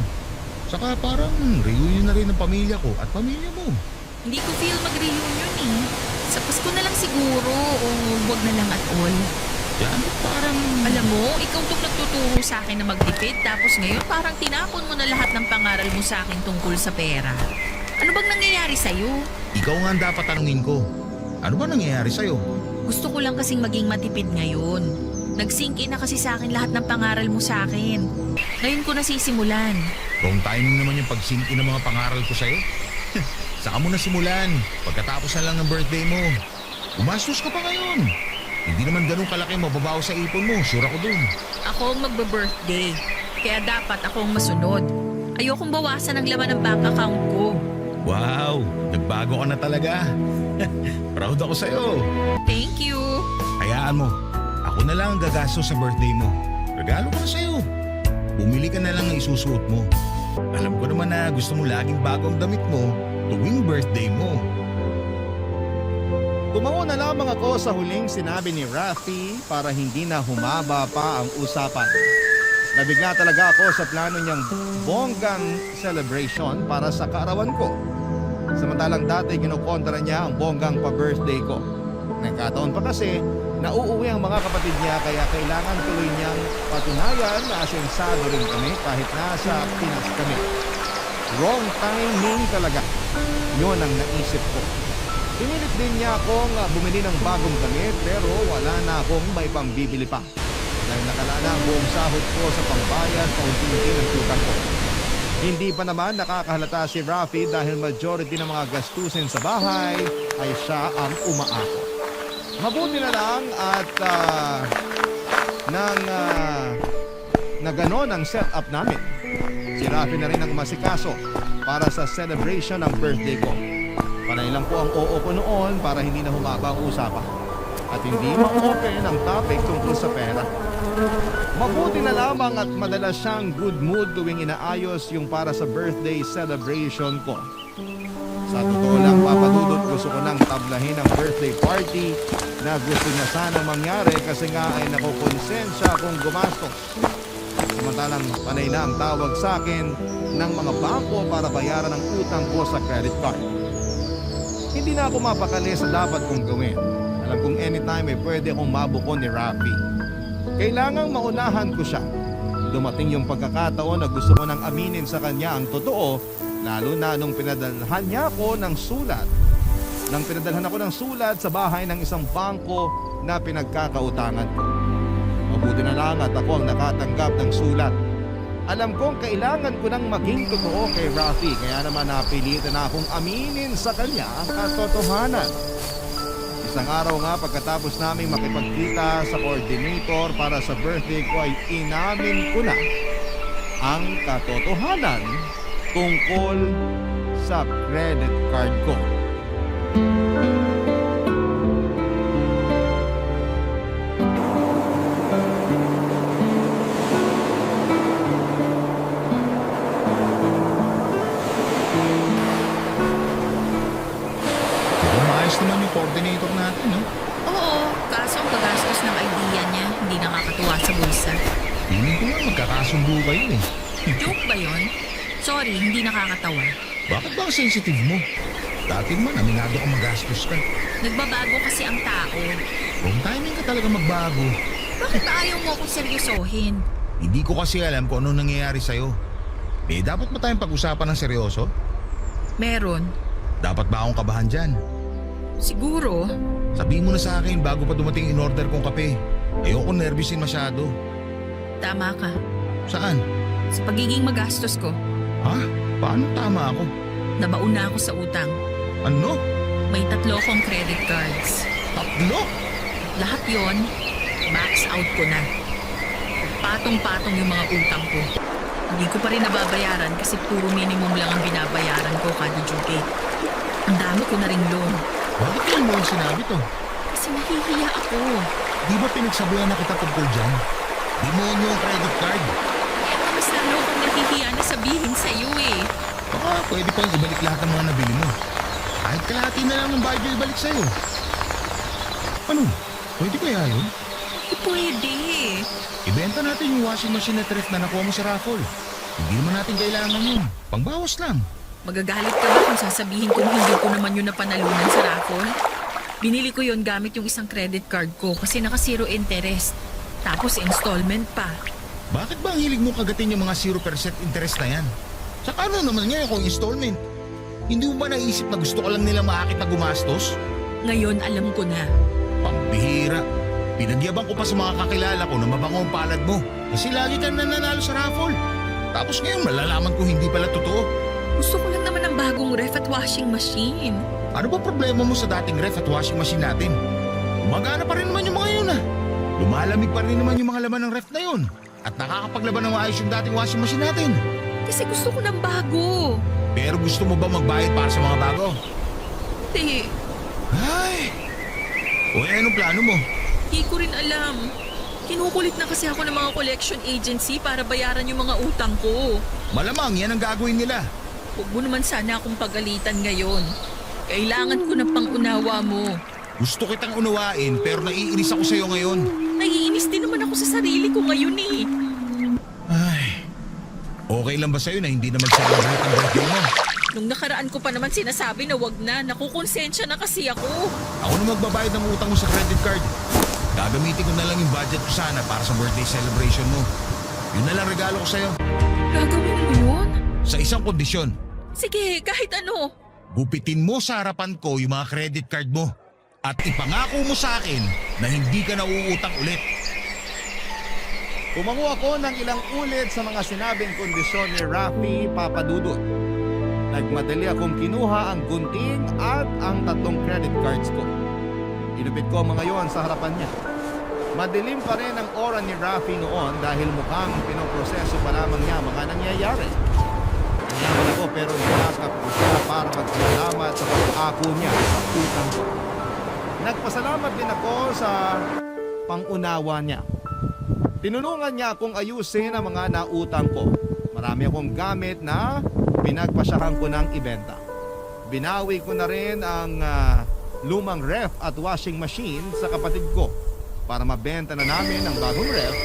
Saka parang reunion na rin ng pamilya ko at pamilya mo. Hindi ko feel mag-reunion eh. Sa Pasko na lang siguro o wag na lang at all. Yan, parang... Alam mo, ikaw tong nagtuturo sa akin na magtipid tapos ngayon parang tinapon mo na lahat ng pangaral mo sa akin tungkol sa pera. Ano bang nangyayari sa'yo? Ikaw nga ang dapat tanungin ko. Ano ba nangyayari sa'yo? Gusto ko lang kasing maging matipid ngayon. Nag-sink in na kasi sa akin lahat ng pangaral mo sa akin. Ngayon ko nasisimulan. Wrong timing naman yung pag-sink in ng mga pangaral ko sa'yo. Saka mo na simulan. Pagkatapos na lang ng birthday mo. Umastos ka pa ngayon. Hindi naman ganun kalaki mababaw sa ipon mo. Sure ako dun. Ako ang magbe-birthday. Kaya dapat ako ang masunod. Ayokong bawasan ang laman ng bank account ko. Wow, nagbago ka na talaga. Proud ako sa'yo. Thank you. Hayaan mo, ako na lang ang gagastos sa birthday mo. Regalo ko na sa'yo. Bumili ka na lang ng isusuot mo. Alam ko naman na gusto mo laging bago ang damit mo tuwing birthday mo. Tumango na lamang ako sa huling sinabi ni Rafi para hindi na humaba pa ang usapan. Nabigla talaga ako sa plano niyang bonggang celebration para sa kaarawan ko. Samantalang dati kinukontra niya ang bonggang pa-birthday ko. Nagkataon pa kasi nauuwi ang mga kapatid niya kaya kailangan tuloy niyang patunayan na asensado rin kami kahit nasa Pinas kami. Wrong timing talaga. Yun ang naisip ko. Pinilit din niya akong bumili ng bagong damit pero wala na akong may pambibili pa. Dahil nakalaan na ang buong sahod ko sa pambayad paunti-unti ng tutan ko. Hindi pa naman nakakahalata si Rafi dahil majority ng mga gastusin sa bahay ay siya ang umaako. Mabuti na lang at na ganon ang setup namin. Si Rafi na rin ang umasikaso para sa celebration ng birthday ko. Panay lang po ang oo ko noon para hindi na humaba ang usapan. At hindi ma-open ang topic tungkol sa pera. Mabuti na lamang at madalas siyang good mood tuwing inaayos yung para sa birthday celebration ko. Sa totoo lang, Papa Dudut, gusto ko nang tablahin ang birthday party na gusto niya sana mangyari kasi nga ay nakukonsensya kung gumastos. Samantalang panay na ang tawag sa akin ng mga bangko para bayaran ang utang ko sa credit card. Hindi na ako mapakali sa dapat kong gawin. Alam kong anytime ay pwede akong mabuko ni Rafi. Kailangang maunahan ko siya. Dumating yung pagkakataon na gusto ko nang aminin sa kanya ang totoo, lalo na nung pinadalhan niya ako ng sulat. Nang pinadalhan ako ng sulat sa bahay ng isang bangko na pinagkakautangan ko. Mabuti na lang at ako ang nakatanggap ng sulat. Alam kong kailangan ko nang maging totoo kay Rafi, kaya naman napilitan na akong aminin sa kanya ang katotohanan. Isang araw nga pagkatapos naming makipagkita sa coordinator para sa birthday ko ay inamin ko na ang katotohanan tungkol sa credit card ko. Pero maayos naman yung coordinator natin, no? Oo, kaso ang pagastos ng idea niya, hindi nakakatuwa sa bulsa. Feeling ko nga magkakasundo kayo eh. Joke ba yon? Sorry, hindi nakakatawa. Bakit ba ang sensitive mo? Dati man, aminado ka magastos ka. Nagbabago kasi ang tao. Wrong timing ka talaga magbago. Bakit ba ayaw mo akong seryosohin? Hindi ko kasi alam kung ano nangyayari sa'yo. Eh, dapat ba tayong pag-usapan ng seryoso? Meron. Dapat ba akong kabahan dyan? Siguro. Sabihin mo na sa akin bago pa dumating in-order kong kape. Ayoko nervyusin masyado. Tama ka. Saan? Sa pagiging magastos ko, Ha? Paano tama ako? nabauna ako sa utang. Ano? May 3 akong credit cards. 3? Lahat yon, max out ko na. Patong-patong yung mga utang ko. Hindi ko pa rin nababayaran kasi puro minimum lang ang binabayaran ko kada due date. Ang dami ko na ring loan. Bakit ngayon mo yung sinabi to? Kasi nahihiya ako. Di ba pinagsabihan na kita tungkol dyan? Demonyo ang credit card. Kaya mas lalo akong nahihiya na sabihin sa'yo eh. Baka pwede pang ibalik lahat ng mga nabili mo. Kahit kalahati na lang ng bayad yung ibalik sa'yo. Ano? Pwede kaya yun? Hindi pwede. Ibenta natin yung washing machine at ref na nakuha mo sa raffle. Hindi naman natin kailangan yun. Pangbawas lang. Magagalit ka ba kung sasabihin kong hindi ko naman yun napanalunan sa raffle? Binili ko yun gamit yung isang credit card ko kasi naka 0 interest. Tapos installment pa. Bakit ba ang hilig mo kagatin yung mga 0% interest na yan? Saka ano naman ngayon kung installment? Hindi mo ba naisip na gusto ka lang nila maakit na gumastos? Ngayon alam ko na. Pambihira. Pinagyabang ko pa sa mga kakilala ko na mabango ang palad mo. Kasi lagi kang nananalo sa raffle. Tapos ngayon malalaman ko hindi pala totoo. Gusto ko lang naman ng bagong ref at washing machine. Ano ba problema mo sa dating ref at washing machine natin? Gumagana pa rin naman yung mga yun ah. Lumalamig pa rin naman yung mga laman ng ref na yun. At nakakapaglaban ng maayos yung dating washing machine natin. Kasi gusto ko ng bago. Pero gusto mo ba magbayad para sa mga bago? Hindi. Ay! O anong plano mo? Hindi ko rin alam. Kinukulit na kasi ako ng mga collection agency para bayaran yung mga utang ko. Malamang yan ang gagawin nila. Huwag mo naman sana akong pagalitan ngayon. Kailangan ko ng pangunawa mo. Gusto kitang unawain pero naiinis ako sa'yo ngayon. Naiinis din naman ako sa sarili ko ngayon eh. Ay, okay lang ba sa'yo na hindi na mag-celebrate ang birthday mo? Nung nakaraan ko pa naman sinasabi na wag na, nakukonsensya na kasi ako. Ako na magbabayad ng utang mo sa credit card. Gagamitin ko na lang yung budget ko sana para sa birthday celebration mo. Yun na lang regalo ko sa'yo. Gagawin mo yun? Sa isang kondisyon, Sige, kahit ano. gupitin mo sa harapan ko yung mga credit card mo. At ipangako mo sa akin na hindi ka na uutang ulit. Tumango ako ng ilang ulit sa mga sinabing kondisyon ni Rafi Papadudut. Nagmadali akong kinuha ang gunting at ang 3 credit cards ko. Inupit ko mga yon sa harapan niya. Madilim pa rin ang aura ni Rafi noon dahil mukhang pinoproseso pa lamang niya mga nangyayari. Naman ako pero nilakap ko siya para magsalamat sa pag-ako niya sa utang ko. Nagpasalamat din ako sa pangunawa niya. Tinulungan niya akong ayusin ang mga nautang ko. Marami akong gamit na pinagpasyahan ko ng ibenta. Binawi ko na rin ang lumang ref at washing machine sa kapatid ko para mabenta na namin ang bagong ref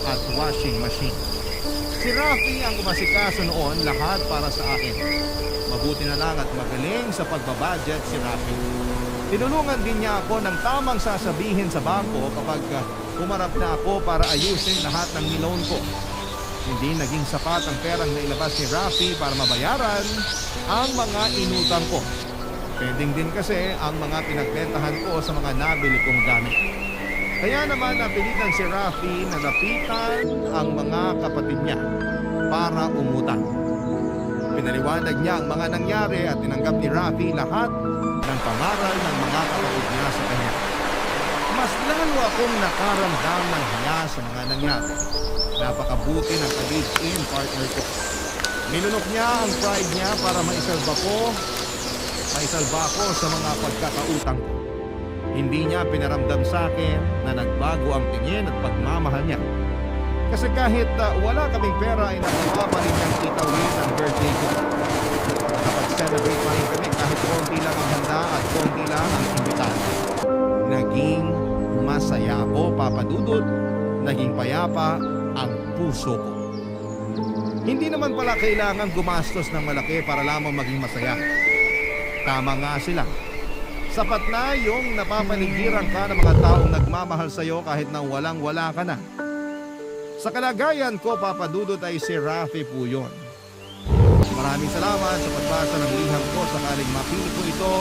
at washing machine. Si Rafi ang umasikaso noon, lahat para sa akin. Mabuti na lang at magaling sa pagbabudget si Rafi. Tinulungan din niya ako ng tamang sasabihin sa bangko kapag humarap na ako para ayusin lahat ng niloan ko. Hindi naging sapat ang perang nailabas ni Rafi para mabayaran ang mga inutang ko. Pending din kasi ang mga pinagbentahan ko sa mga nabili kong gamit. Kaya naman napilitan si Rafi na lapitan ang mga kapatid niya para umutang. Pinaliwanag niya ang mga nangyari at tinanggap ni Rafi lahat ng pangaral ng mga kapatid niya sa kanya. Mas lalo akong nakaramdam ng hiya sa mga nangyari. Napakabuti ng ka-live-in partner ko. Nilunok niya ang pride niya para maisalba ako sa mga pagkakautang ko. Hindi niya pinaramdam sa akin na nagbago ang tingin at pagmamahal niya. Kasi kahit wala kaming pera ay nagawa pa rin niyang itawin ang birthday ko. Nakapag-celebrate pa rin kami kahit konti lang ang handa at konti lang ang imbitado. Naging masaya ako, Papa Dudut. Naging payapa ang puso ko. Hindi naman pala kailangan gumastos ng malaki para lamang maging masaya. Tama nga sila. Sapat na yung napapaligiran ka ng mga taong nagmamahal sa'yo kahit na walang-wala ka na. Sa kalagayan ko, Papa Dudut, ay si Rafi po yun. Maraming salamat sa pagbasa ng liham ko sakaling mapili ko ito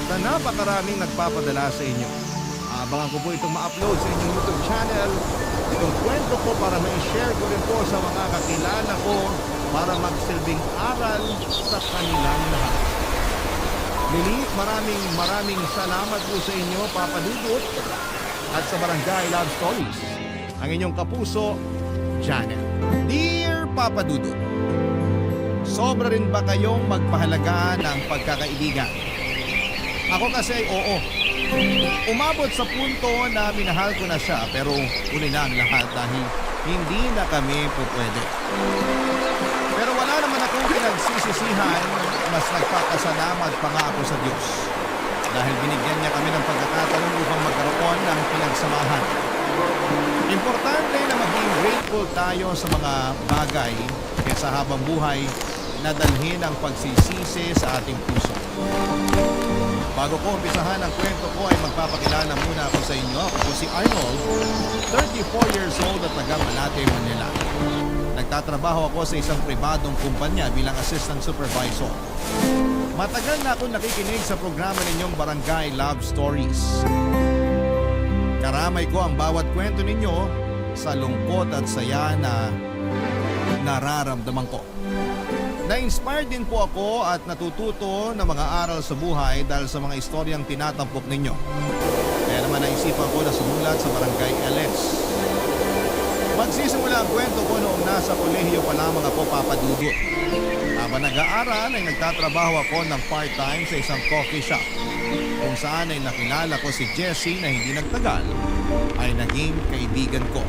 sa napakaraming nagpapadala sa inyo. Abangan ko po itong ma-upload sa inyong YouTube channel. Itong kwento ko para ma-share ko rin po sa mga kakilala ko para magsilbing aral sa kanilang lahat. Lili, maraming salamat po sa inyo, Papa Dudut, at sa Barangay Love Stories. Ang inyong kapuso, Janet. Dear Papa Dudut, sobra rin ba kayong magpahalaga ng pagkakaibigan? Ako kasi ay oo. Umabot sa punto na minahal ko na siya pero uli na ang lahat dahil hindi na kami pupwede. Pero wala naman akong pinagsisisihan, mas nagpapasalamat pa nga ako sa Diyos. Dahil binigyan niya kami ng pagkakataon upang magkaroon ng pinagsamahan. Importante na maging grateful tayo sa mga bagay kaysa habang buhay na dalhin ang pagsisisi sa ating puso. Bago ko umpisahan ang kwento ko ay magpapakilala muna ako sa inyo. Ako si Arnold, 34 years old at taga Malate, Manila. Nagtatrabaho ako sa isang pribadong kumpanya bilang assistant supervisor. Matagal na ako nakikinig sa programa ninyong Barangay Love Stories. Karamay ko ang bawat kwento ninyo sa lungkot at saya na nararamdaman ko. Na-inspired din po ako at natututo ng mga aral sa buhay dahil sa mga istoryang tinatampok ninyo. Kaya naman naisipan ko na sumulat sa Barangay LS. Magsisimula ang kwento ko noong nasa kolehiyo pa lamang ako, Papa Dudut. Habang nag-aaral ay nagtatrabaho ako ng part-time sa isang coffee shop kung saan ay nakilala ko si Jessie na hindi nagtagal ay naging kaibigan ko.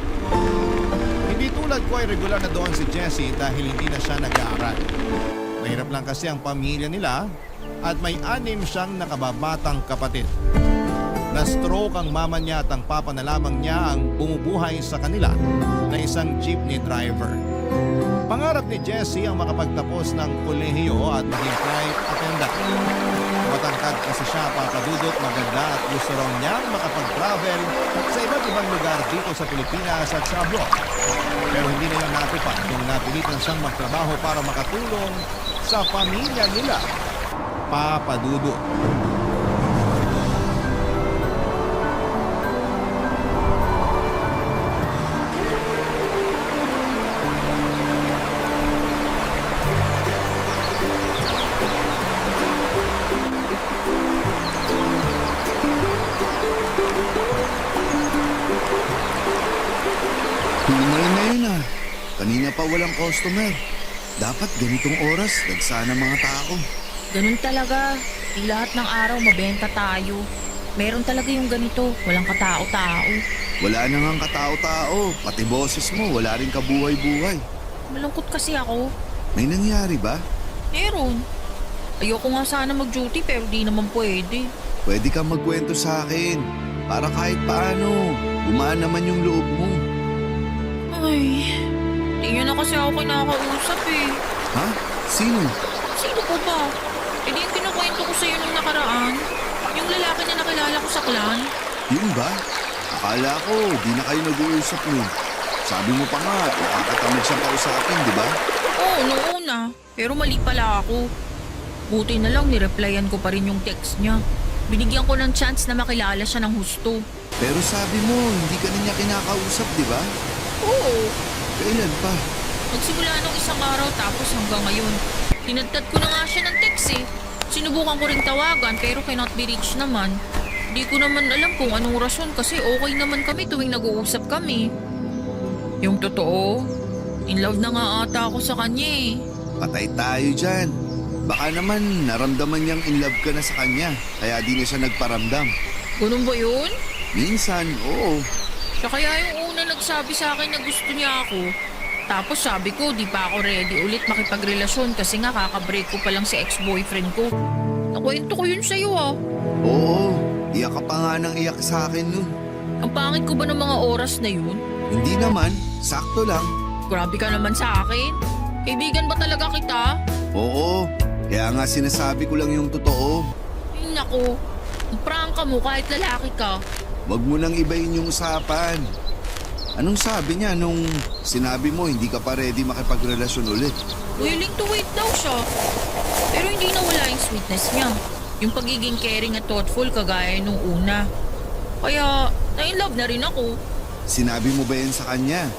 Hindi tulad ko ay regular na doon si Jessie dahil hindi na siya nag-aaral. Mahirap lang kasi ang pamilya nila at may 6 siyang nakababatang kapatid. Na-stroke ang mama niya at ang papa na lamang niya ang bumubuhay sa kanila na isang jeepney driver. Pangarap ni Jessie ang makapagtapos ng kolehiyo at maging flight attendant. Matangkad kasi siya, Papa Dudut, maganda at gusto raw niyang makapag-travel sa iba't ibang lugar dito sa Pilipinas at sa abroad. Pero hindi na yun natupad nung napilitan siyang magtrabaho para makatulong sa pamilya nila, Papa Dudut. Tumayin na yun ah. Kanina pa walang customer. Dapat ganitong oras, dagsana mga tao. Ganun talaga. Di lahat ng araw mabenta tayo. Meron talaga yung ganito, walang katao-tao. Wala na ngang katao-tao, pati boses mo, wala rin kabuhay-buhay. Malungkot kasi ako. May nangyari ba? Meron. Ayoko nga sana mag-duty pero di naman pwede. Pwede kang magkwento sa akin. Para kahit paano, gumaan naman yung loob mo. Ay, di niyo na kasi ako kinakausap eh. Ha? Sino? Sino po ba? Eh di yung kinukwento ko sa'yo nung nakaraan. Yung lalaki na nakilala ko sa clan. Yun ba? Akala ko, di na kayo nag-uusap nun. Sabi mo pa nga, nakakatamad siyang kausapin, di ba? Oo, noong una. Pero mali pala ako. Buti na lang nireplyan ko pa rin yung text niya. Binigyan ko ng chance na makilala siya ng husto. Pero sabi mo, hindi ka na niya kinakausap, di ba? Oo. Kailan pa? Nagsimula nung isang araw tapos hanggang ngayon. Tinadtad ko na nga siya ng text eh. Sinubukan ko ring tawagan pero cannot be reached naman. Di ko naman alam kung anong rason kasi okay naman kami tuwing nag-uusap kami. Yung totoo, in love na nga ata ako sa kanya eh. Patay tayo dyan. Baka naman naramdaman niyang in love ka na sa kanya, kaya di na siya nagparamdam. Ganun ba yun? Minsan, oo. Siya kaya yung una nagsabi sa akin na gusto niya ako. Tapos sabi ko, di pa ako ready ulit makipagrelasyon kasi nga kakabreak ko pa lang si ex-boyfriend ko. Nakwento ko yun sa'yo ah. Oo, iyak ka pa nga ng iyak sa akin nun. Ang pangit ko ba ng mga oras na yun? Hindi naman, sakto lang. Grabe ka naman sa akin. Kaibigan ba talaga kita? Oo, kaya nga sinasabi ko lang yung totoo. Ay, naku. Ang prangka mo kahit lalaki ka. Wag mo nang ibahin yung usapan. Anong sabi niya nung sinabi mo hindi ka pa ready makipagrelasyon ulit? Willing to wait daw siya. Pero hindi nawala yung sweetness niya. Yung pagiging caring at thoughtful kagaya nung una. Kaya, na-inlove na rin ako. Sinabi mo ba yan sa kanya?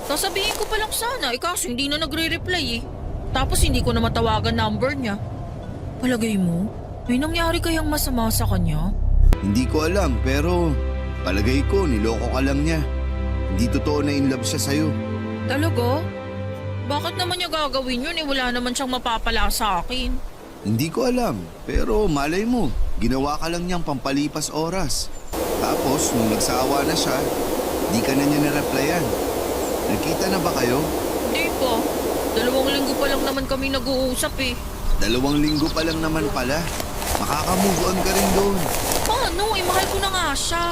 Sasabihin ko pa lang sana, kaso hindi na nagre-reply eh. Tapos hindi ko na matawagan number niya. Palagay mo, may nangyari kayang masama sa kanya? Hindi ko alam pero palagay ko niloko ka lang niya. Hindi totoo na in love siya sa'yo. Talaga? Bakit naman niya gagawin yun eh wala naman siyang mapapala sa akin? Hindi ko alam pero malay mo, ginawa ka lang niyang pampalipas oras. Tapos nung nagsawa na siya, di ka na niya na-replyan. Nagkita na ba kayo? Hindi pa. 2 linggo pa lang naman kami nag-uusap eh. 2 linggo pa lang naman pala. Makaka-move on ka rin doon. Paano? Mahal ko na nga siya.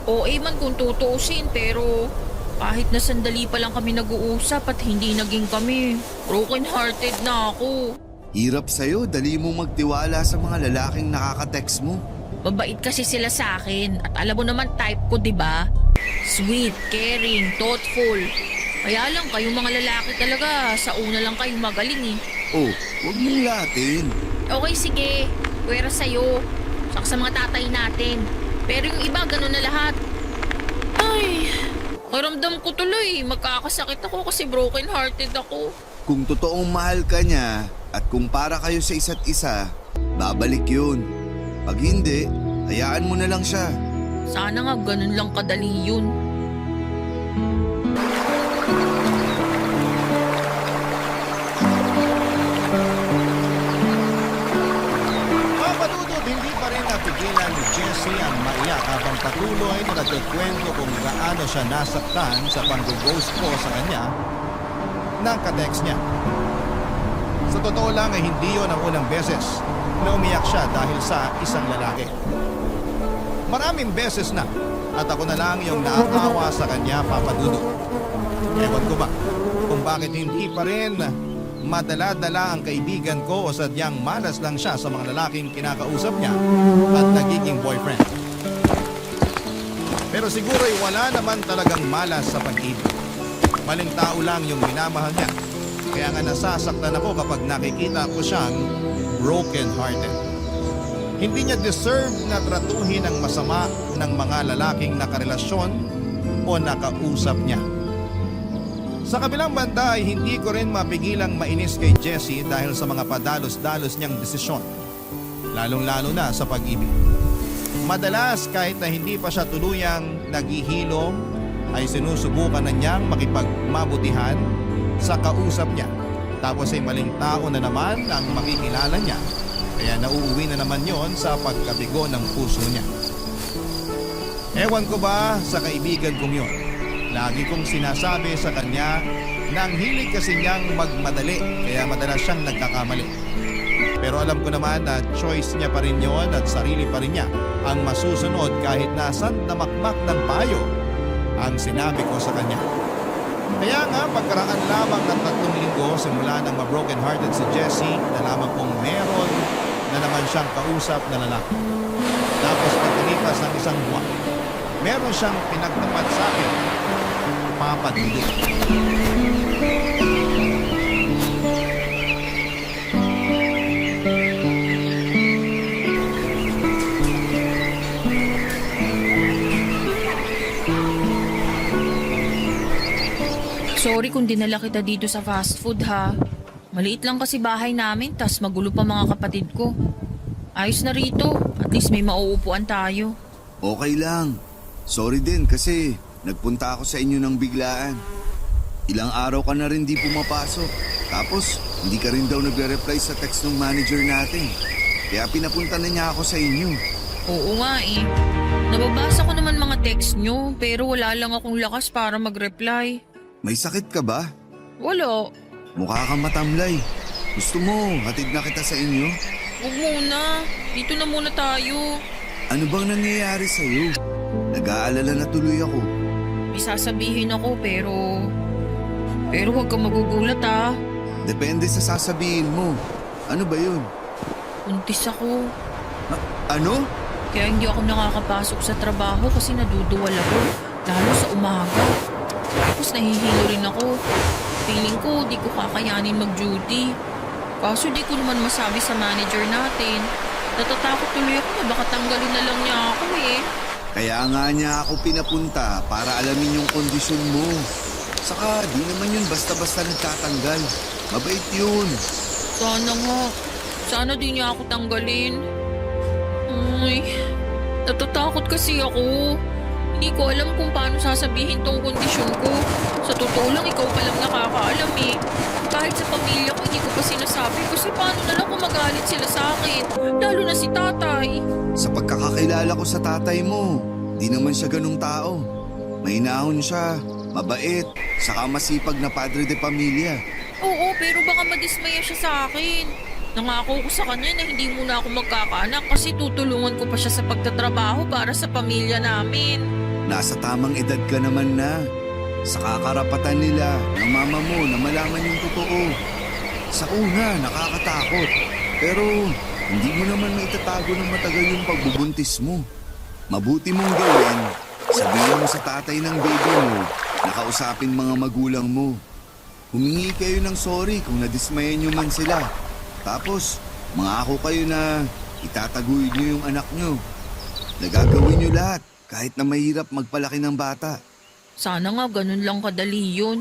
OA man kung tutuusin pero kahit na sandali pa lang kami nag-uusap at hindi naging kami, broken hearted na ako. Hirap sa'yo, dali mong magtiwala sa mga lalaking nakaka-text mo. Mabait kasi sila sa akin at alam mo naman type ko, di ba? Sweet, caring, thoughtful. Kaya lang kayong mga lalaki talaga, sa una lang kayong magaling eh. Oh, huwag mong latin. Okay, sige. Pwera sa'yo. Saka sa mga tatay natin. Pero yung iba, ganun na lahat. Ay, maramdam ko tuloy. Magkakasakit ako kasi broken hearted ako. Kung totoong mahal ka niya at kung para kayo sa isa't isa, babalik yun. Pag hindi, hayaan mo na lang siya. Sana nga ganun lang kadali yun. Papadudod, hindi pa rin napigilan ni Jessie ang maiyak habang patuloy na nagkikwento kung gaano siya nasaktan sa pang-ghost ko sa kanya ng ka-text niya. Sa totoo lang ay hindi yon ang unang beses na umiyak siya dahil sa isang lalaki. Maraming beses na at ako na lang yung naaawa sa kanya, Papadudod. Ewan ko ba kung bakit hindi pa rin madala-dala ang kaibigan ko o sadyang malas lang siya sa mga lalaking kinakausap niya at nagiging boyfriend. Pero siguro'y wala naman talagang malas sa pag-ibig. Maling tao lang yung minamahal niya. Kaya nga nasasaktan ako kapag nakikita ko siyang broken-hearted. Hindi niya deserve na tratuhin ng masama ng mga lalaking nakarelasyon o nakausap niya. Sa kabilang banda ay hindi ko rin mapigilang mainis kay Jessie dahil sa mga padalos-dalos niyang desisyon. Lalong-lalo na sa pag-ibig. Madalas kahit na hindi pa siya tuluyang naghihilom ay sinusubukan na niyang makipagmabutihan sa kausap niya. Tapos ay maling tao na naman ang makikilala niya. Kaya nauuwi na naman yon sa pagkabigo ng puso niya. Ewan ko ba sa kaibigan kong yun. Lagi kong sinasabi sa kanya na ang hilig kasi niyang magmadali kaya madalas siyang nagkakamali. Pero alam ko naman na choice niya pa rin yun at sarili pa rin niya ang masusunod kahit nasan damakmak ng payo ang sinabi ko sa kanya. Kaya nga pagkaraan lamang ng 3 linggo simula nang ma-broken hearted si Jessie, nalaman kong meron na naman siyang kausap na lalaki. Tapos pagkalipas ng 1 buwan, meron siyang pinagtapat sa akin, papadili. Sorry kung dinala kita dito sa fast food ha. Maliit lang kasi bahay namin, tas magulo pa mga kapatid ko. Ayos na rito, at least may mauupuan tayo. Okay lang. Sorry din kasi nagpunta ako sa inyo ng biglaan. Ilang araw ka na rin di pumapasok. Tapos hindi ka rin daw nagre-reply sa text ng manager natin. Kaya pinapunta na niya ako sa inyo. Oo nga eh. Nababasa ko naman mga text nyo, pero wala lang akong lakas para mag-reply. May sakit ka ba? Wala. Mukha kang matamlay. Gusto mo, hatid na kita sa inyo? Huwag muna. Dito na muna tayo. Ano bang nangyayari sa'yo? Nag-aalala na tuloy ako. May sasabihin ako pero huwag kang magugulat ha. Depende sa sasabihin mo. Ano ba yun? Buntis ako. Ano? Kaya hindi ako nakakapasok sa trabaho kasi naduduwal ako. Lalo sa umaga. Tapos nahihilo rin ako. Feeling ko di ko kakayanin mag-duty. Kaso di ko naman masabi sa manager natin. Natatakot tuloy ako na baka tanggalin na lang niya ako eh. Kaya nga niya ako pinapunta para alamin yung kondisyon mo. Saka di naman yun basta-basta nagtatanggal. Mabait yun. Sana nga. Sana di niya ako tanggalin. Ay, natatakot kasi ako. Hindi ko alam kung paano sasabihin tong kondisyon ko. Sa totoo lang, ikaw pa lang nakakaalam eh. Kahit sa pamilya ko, hindi ko pa sinasabi kasi paano na lang kung magalit sila sa akin. Lalo na si tatay. Sa pagkakakilala ko sa tatay mo, di naman siya ganung tao. Mainahon siya, mabait, saka masipag na padre de pamilya. Oo, pero baka madismaya siya sa akin. Nangako ko sa kanya na hindi muna ako magkakaanak kasi tutulungan ko pa siya sa pagtatrabaho para sa pamilya namin. Nasa tamang edad ka naman na. Sa kakarapatan nila ng mama mo na malaman yung totoo. Sa una, nakakatakot. Pero hindi mo naman maitatago ng matagal yung pagbubuntis mo. Mabuti mong gawin, sabihin mo sa tatay ng baby mo na kausapin mga magulang mo. Humingi kayo ng sorry kung nadismayan nyo man sila. Tapos, mangako kayo na itataguyod nyo yung anak nyo. Nagagawin nyo lahat kahit na mahirap magpalaki ng bata. Sana nga ganun lang kadali yun.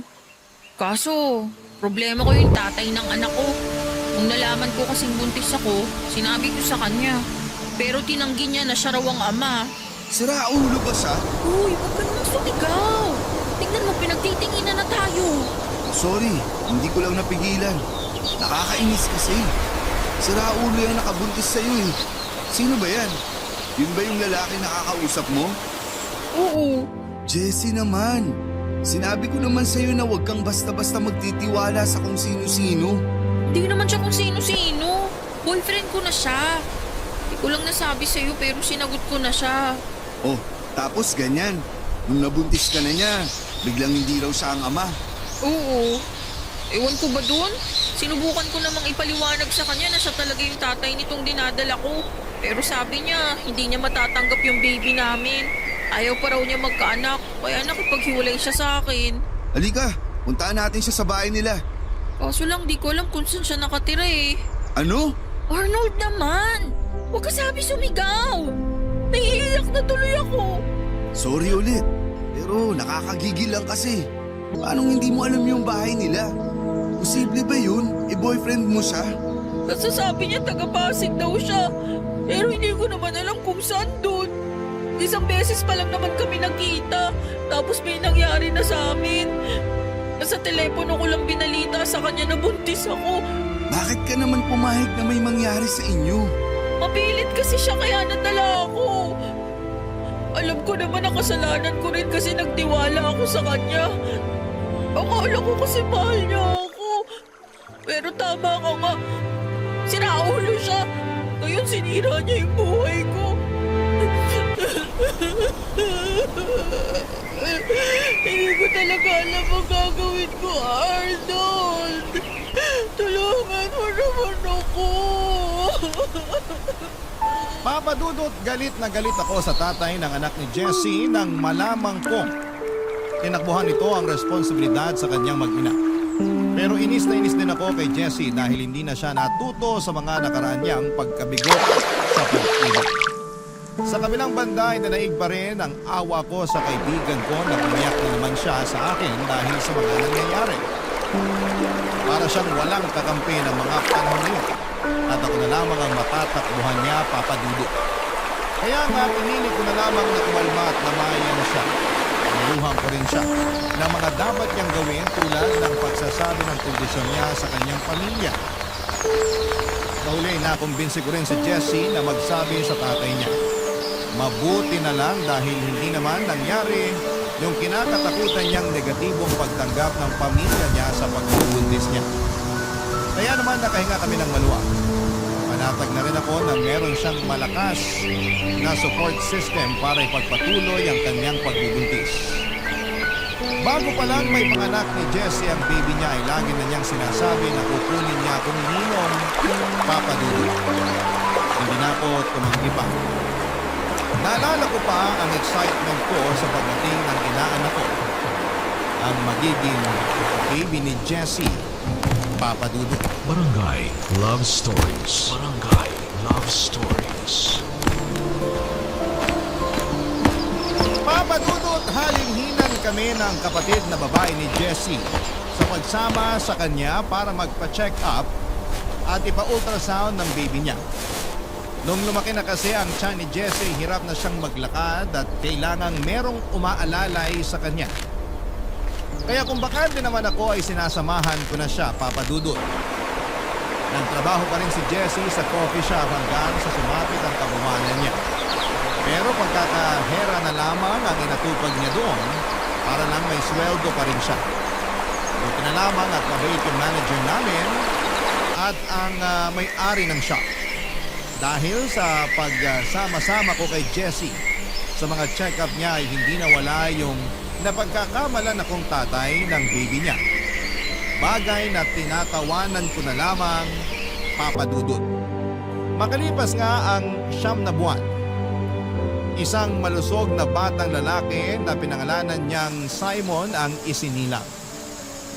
Kaso, problema ko yung tatay ng anak ko. Nung nalaman ko kasing buntis ako, sinabi ko sa kanya. Pero tinanggi niya na siya raw ang ama. Sira ulo ba siya? Uy, huwag ka namang sumigaw. Tingnan mo, pinagtitinginan na tayo. Sorry, hindi ko lang napigilan. Nakakainis kasi. Sira ulo yung nakabuntis sa'yo eh. Sino ba yan? Yun ba yung lalaki nakakausap mo? Oo. Jessie naman. Sinabi ko naman sa'yo na huwag kang basta-basta magtitiwala sa kung sino-sino. Hindi naman siya kung sino-sino. Boyfriend ko na siya. Hindi ko lang nasabi sa'yo pero sinagot ko na siya. Oh, tapos ganyan. Nung nabuntis ka na niya, biglang hindi raw siya ang ama. Oo. Ewan ko ba dun? Sinubukan ko namang ipaliwanag sa kanya na siya talaga yung tatay nitong dinadala ko. Pero sabi niya, hindi niya matatanggap yung baby namin. Ayaw pa raw niya magkaanak, kaya nakipaghiwalay siya sa akin. Halika, puntaan natin siya sa bahay nila. Kaso lang di ko alam kung saan siya nakatira eh. Ano? Arnold naman! Huwag ka sabi sumigaw! Naiiyak na tuloy ako. Sorry ulit, pero nakakagigil lang kasi. Paano hindi mo alam yung bahay nila? Posible ba yun? Boyfriend mo siya? Nasasabi niya taga-Pasig daw siya. Pero hindi ko naman alam kung saan doon. Isang beses pa lang naman kami nakita. Tapos may nangyari na sa amin. Nasa telepono ko lang binalita sa kanya na buntis ako. Bakit ka naman pumahig na may mangyari sa inyo? Mapilit kasi siya kaya nadala ako. Alam ko naman na kasalanan ko rin kasi nagtiwala ako sa kanya. Akala ko kasi mahal niya ako. Pero tama ka nga. Sinaulo siya. Ngayon sinira niya yung buhay ko. Hindi ko talaga alam ang gagawin ko, Arnold. Tulungan mo naman ako. Papa Dudut, galit na galit ako sa tatay ng anak ni Jessie nang malamang kong tinakbuhan nito ang responsibilidad sa kanyang mag-ina. Pero inis na inis din ako kay Jessie dahil hindi na siya natuto sa mga nakaraan niyang pagkabigo sa pag-ibig. Sa kabilang banda ay nanaig pa rin ang awa ko sa kaibigan ko na umiyak na naman siya sa akin dahil sa mga nangyayari. Para siyang walang kakampi ng mga panahon niyo. At ako na lamang ang matatakbuhan niya, Papa Dudut. Kaya nga pinili ko na lamang na kumalma at namayan siya. Niluhan ko rin siya ng mga dapat niyang gawin tulad ng pagsasabi ng kondisyon niya sa kanyang pamilya. Sa huli, nakumbinsi ko rin si Jessie na magsabi sa tatay niya. Mabuti na lang dahil hindi naman nangyari yung kinakatakutan niyang negatibong pagtanggap ng pamilya niya sa pagbubuntis niya. Kaya naman nakahinga kami ng maluwag. Panatag na rin ako na meron siyang malakas na support system para ipagpatuloy ang kanyang pagbubuntis. Bago pa lang may panganak ni Jessie ang baby niya ay lagi na niyang sinasabi na kukunin niya kung ninong Papa Dudut. Hindi na ako tumanggi pa. Naalala ko pa ang excitement ko sa pagdating ng inaanak ko. Ang magiging baby ni Jessie, Papa Dudut. Barangay Love Stories. Barangay Love Stories. Papa Dudut, halinghinan kami ng kapatid na babae ni Jessie sa pagsama sa kanya para magpa-check up at ipa-ultrasound ng baby niya. Nung lumaki na kasi ang tiyan ni Jessie, hirap na siyang maglakad at kailangang merong umaalalay sa kanya. Kaya kung bakante naman ako ay sinasamahan ko na siya, Papa Dudut. Nagtrabaho pa rin si Jessie sa coffee shop hanggang sa sumapit ang kabuhanan niya. Pero pagkakahera na lamang ang inatupag niya doon, para lang may sweldo pa rin siya. Buti na lamang at mabait yung manager namin at ang may-ari ng shop. Dahil sa pagsama-sama ko kay Jessie, sa mga check-up niya ay hindi nawala yung napagkakamalan akong tatay ng baby niya. Bagay na tinatawanan ko na lamang, Papa Dudut. Makalipas nga ang 9 na buwan, isang malusog na batang lalaki na pinangalanan niyang Simon ang isinilang.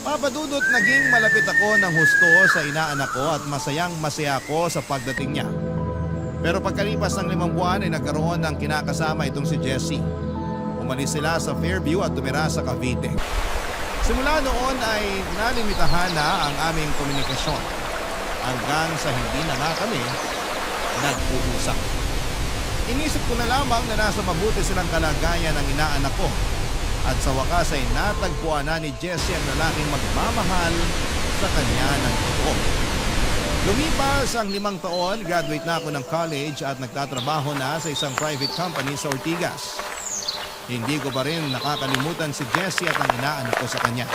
Papa Dudut, naging malapit ako ng husto sa inaanak ko at masayang-masaya ako sa pagdating niya. Pero pagkalipas ng 5 buwan ay nagkaroon ng kinakasama itong si Jessie. Umalis sila sa Fairview at tumira sa Cavite. Simula noon ay nalimitahan na ang aming komunikasyon hanggang sa hindi na nga kami nag-uusap. Inisip ko na lamang na nasa mabuti silang kalagayan ng inaanak ko at sa wakas ay natagpuan na ni Jessie ang lalaking magmamahal sa kanya ng totoo. Lumipas ang 5 taon, graduate na ako ng college at nagtatrabaho na sa isang private company sa Ortigas. Hindi ko pa rin nakakalimutan si Jessie at ang inaanak ko sa kanya.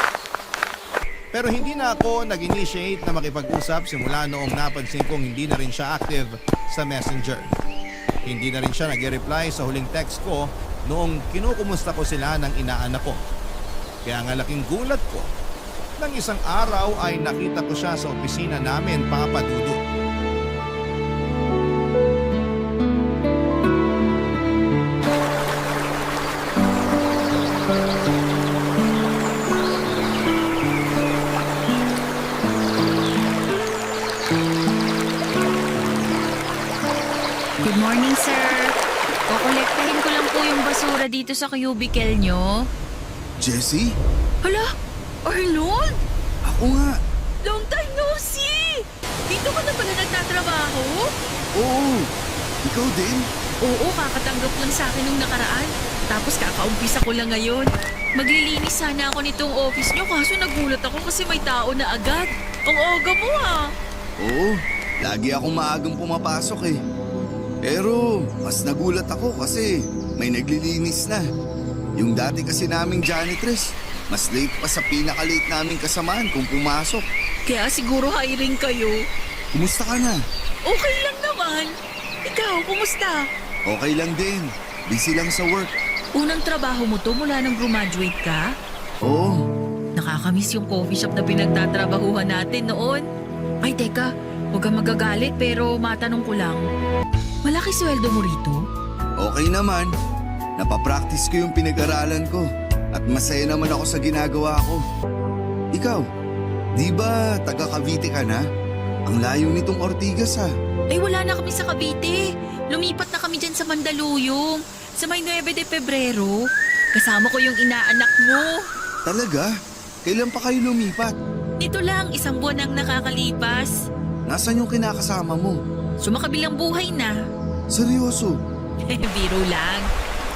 Pero hindi na ako nag-initiate na makipag-usap simula noong napansin kong hindi na rin siya active sa Messenger. Hindi na rin siya nag-reply sa huling text ko noong kinukumusta ko sila ng inaanak ko. Kaya nga laking gulat ko, nang isang araw ay nakita ko siya sa opisina namin, Papa Dudut. Good morning, sir. Kukolektahin ko lang po yung basura dito sa cubicle nyo. Jessie? Hala, Arnold! Ako nga. Long time no see! Dito ka na pala nagtatrabaho? Oo. Ikaw din? Oo, kakatanggap lang sa akin nung nakaraan. Tapos kakaumpisa ko lang ngayon. Maglilinis sana ako nitong office nyo kaso nagulat ako kasi may tao na agad. Ang aga mo ah. Oo. Lagi akong maagang pumapasok eh. Pero mas nagulat ako kasi may naglilinis na. Yung dati kasi naming janitress, mas late pa sa pinaka-late naming kasamaan kung pumasok. Kaya siguro hiring kayo. Kumusta ka na? Okay lang naman. Ikaw, kumusta? Okay lang din. Busy lang sa work. Unang trabaho mo to mula nang graduate ka? Oo, Nakakamiss yung coffee shop na pinagtatrabahuhan natin noon. Ay, teka. Huwag kang magagalit pero matanong ko lang. Malaki sweldo mo rito? okay naman. Napapractice ko yung pinag-aralan ko. At masaya naman ako sa ginagawa ko. Ikaw, di ba taga Cavite ka na? Ang layo nitong Ortigas ha. Ay, wala na kami sa Cavite. Lumipat na kami dyan sa Mandaluyong. Sa may 9 de Pebrero. Kasama ko yung inaanak mo. Talaga? Kailan pa kayo lumipat? Ito lang, 1 buwan ang nakakalipas. Nasaan yung kinakasama mo? Sumakabilang buhay na. Seryoso? Biro lang.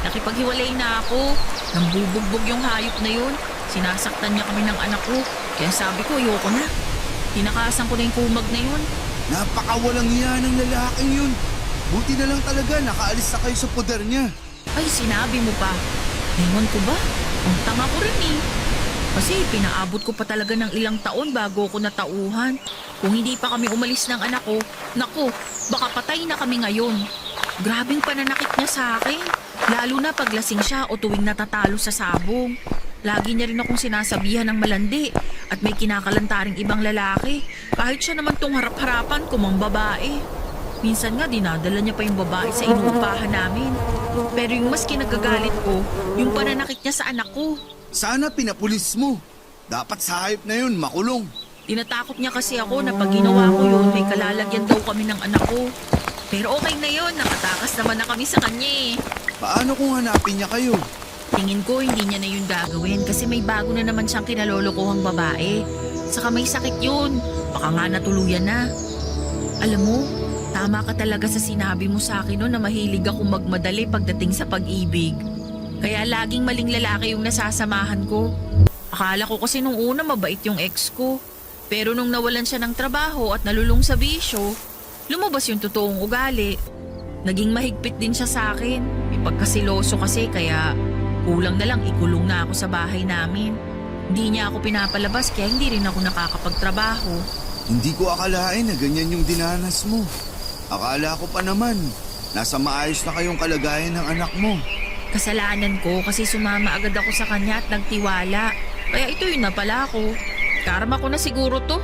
Nakipaghiwalay na ako. Nambubugbog yung hayop na yun. Sinasaktan niya kami ng anak ko. Kaya sabi ko, ayoko na. Tinakasan ko na yung kumag na yun. Napakawalang iya ng lalaking yun. Buti na lang talaga nakaalis na kayo sa poder niya. Ay, sinabi mo pa. Ewan ko ba? Ang tanga ko rin eh. Kasi pinaabot ko pa talaga ng ilang taon bago ko natauhan. Kung hindi pa kami umalis ng anak ko, naku, baka patay na kami ngayon. Grabing pananakit niya sa akin. Lalo na pag lasing siya o tuwing natatalo sa sabong. Lagi niya rin akong sinasabihan ng malandi at may kinakalantaring ibang lalaki. Kahit siya naman tong harap-harapan ko mang babae. Minsan nga dinadala niya pa yung babae sa inuupahan namin. Pero yung mas kinagagalit ko, yung pananakit niya sa anak ko. Sana pinapulis mo. Dapat sa hayop na yun makulong. Tinatakot niya kasi ako na pag ginawa ko yun, may kalalagyan daw kami ng anak ko. Pero okay na yun, nakatakas naman na kami sa kanya eh. Paano kung hanapin niya kayo? Tingin ko hindi niya na yun gagawin kasi may bago na naman siyang kinalolokohang babae. Saka may sakit yun, baka nga natuluyan na. Alam mo, tama ka talaga sa sinabi mo sa akin no, na mahilig akong magmadali pagdating sa pag-ibig. Kaya laging maling lalaki yung nasasamahan ko. Akala ko kasi nung una mabait yung ex ko. Pero nung nawalan siya ng trabaho at nalulung sa bisyo, lumabas yung totoong ugali. Naging mahigpit din siya sa akin. May pagkasiloso kasi kaya kulang na lang ikulong na ako sa bahay namin. Hindi niya ako pinapalabas kaya hindi rin ako nakakapagtrabaho. Hindi ko akalain na ganyan yung dinanas mo. Akala ko pa naman, nasa maayos na kayong kalagayan ng anak mo. Kasalanan ko kasi sumama agad ako sa kanya at nagtiwala. Kaya ito yun na pala ako. Karma ko na siguro to.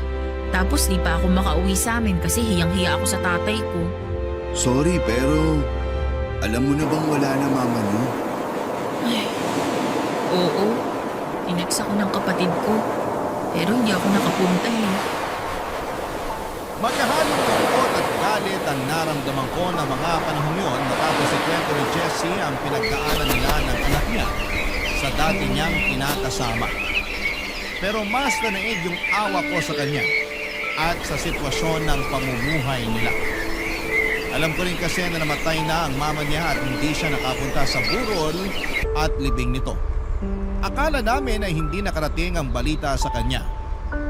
Tapos di pa ako makauwi sa amin kasi hiyang-hiya ako sa tatay ko. Sorry pero alam mo na bang wala na mama niyo? Oo, tinex ako ng kapatid ko. Pero hindi ako nakapunta eh. Magkahalong lungkot at galit ang naramdaman ko na mga panahon yun matapos ikwento ni Jessie ang pinagdaanan nila ng anak niya sa dati niyang kinakasama. Pero mas nanaig yung awa ko sa kanya at sa sitwasyon ng pamumuhay nila. Alam ko rin kasi na namatay na ang mama niya at hindi siya nakapunta sa burol at libing nito. Akala namin ay hindi nakarating ang balita sa kanya.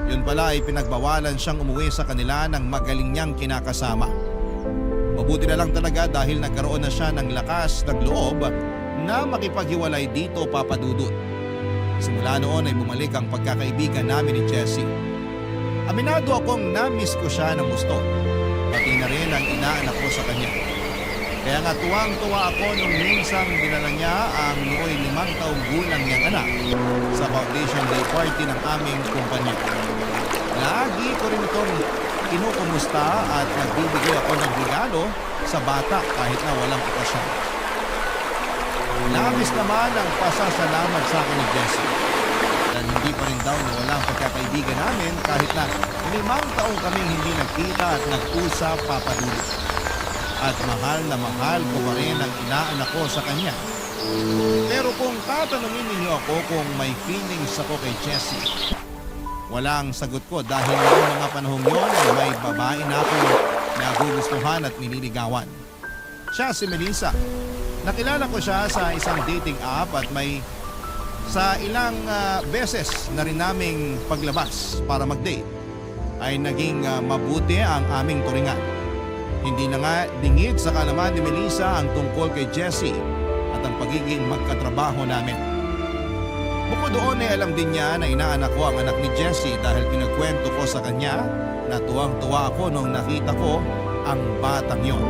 Yun pala ay pinagbawalan siyang umuwi sa kanila ng magaling niyang kinakasama. Mabuti na lang talaga dahil nagkaroon na siya ng lakas ng loob na makipaghiwalay dito, Papa Dudut. Simula noon ay bumalik ang pagkakaibigan namin ni Jessie. Aminado akong na-miss ko siya ng gusto, pati na rin ang inaanak ko sa kanya. Kaya nga tuwang-tuwa ako nung minsang dinala niya ang nooy 5 taong gulang niyang anak sa Foundation Day Party ng aming kumpanya. Lagi ko rin itong kinukumusta at nagbibigay ako ng regalo sa bata kahit na walang okasyon. Labis naman ang pasasalamat sa akin ni Jessie. Dahil hindi pa rin daw nawala ang pagkakaibigan namin kahit na 5 taong kaming hindi nagkita at nag-usap, Papa Dudut. At mahal na mahal ko pa rin ang inaanak ko sa kanya. Pero kung tatanungin ninyo ako kung may feelings ako kay Jessie, walang sagot ko dahil noong mga panahong yun ay may babae na ako nagugustuhan at nililigawan. Siya si Melissa. Nakilala ko siya sa isang dating app at may sa ilang beses na rin naming paglabas para mag-date ay naging mabuti ang aming turingan. Hindi na nga dingid sa kalaman ni Melissa ang tungkol kay Jessie at ang pagiging magkatrabaho namin. Bukod doon ay alam din niya na inaanak ko ang anak ni Jessie dahil kinagkwento ko sa kanya na tuwang-tuwa ako nung nakita ko ang batang yon.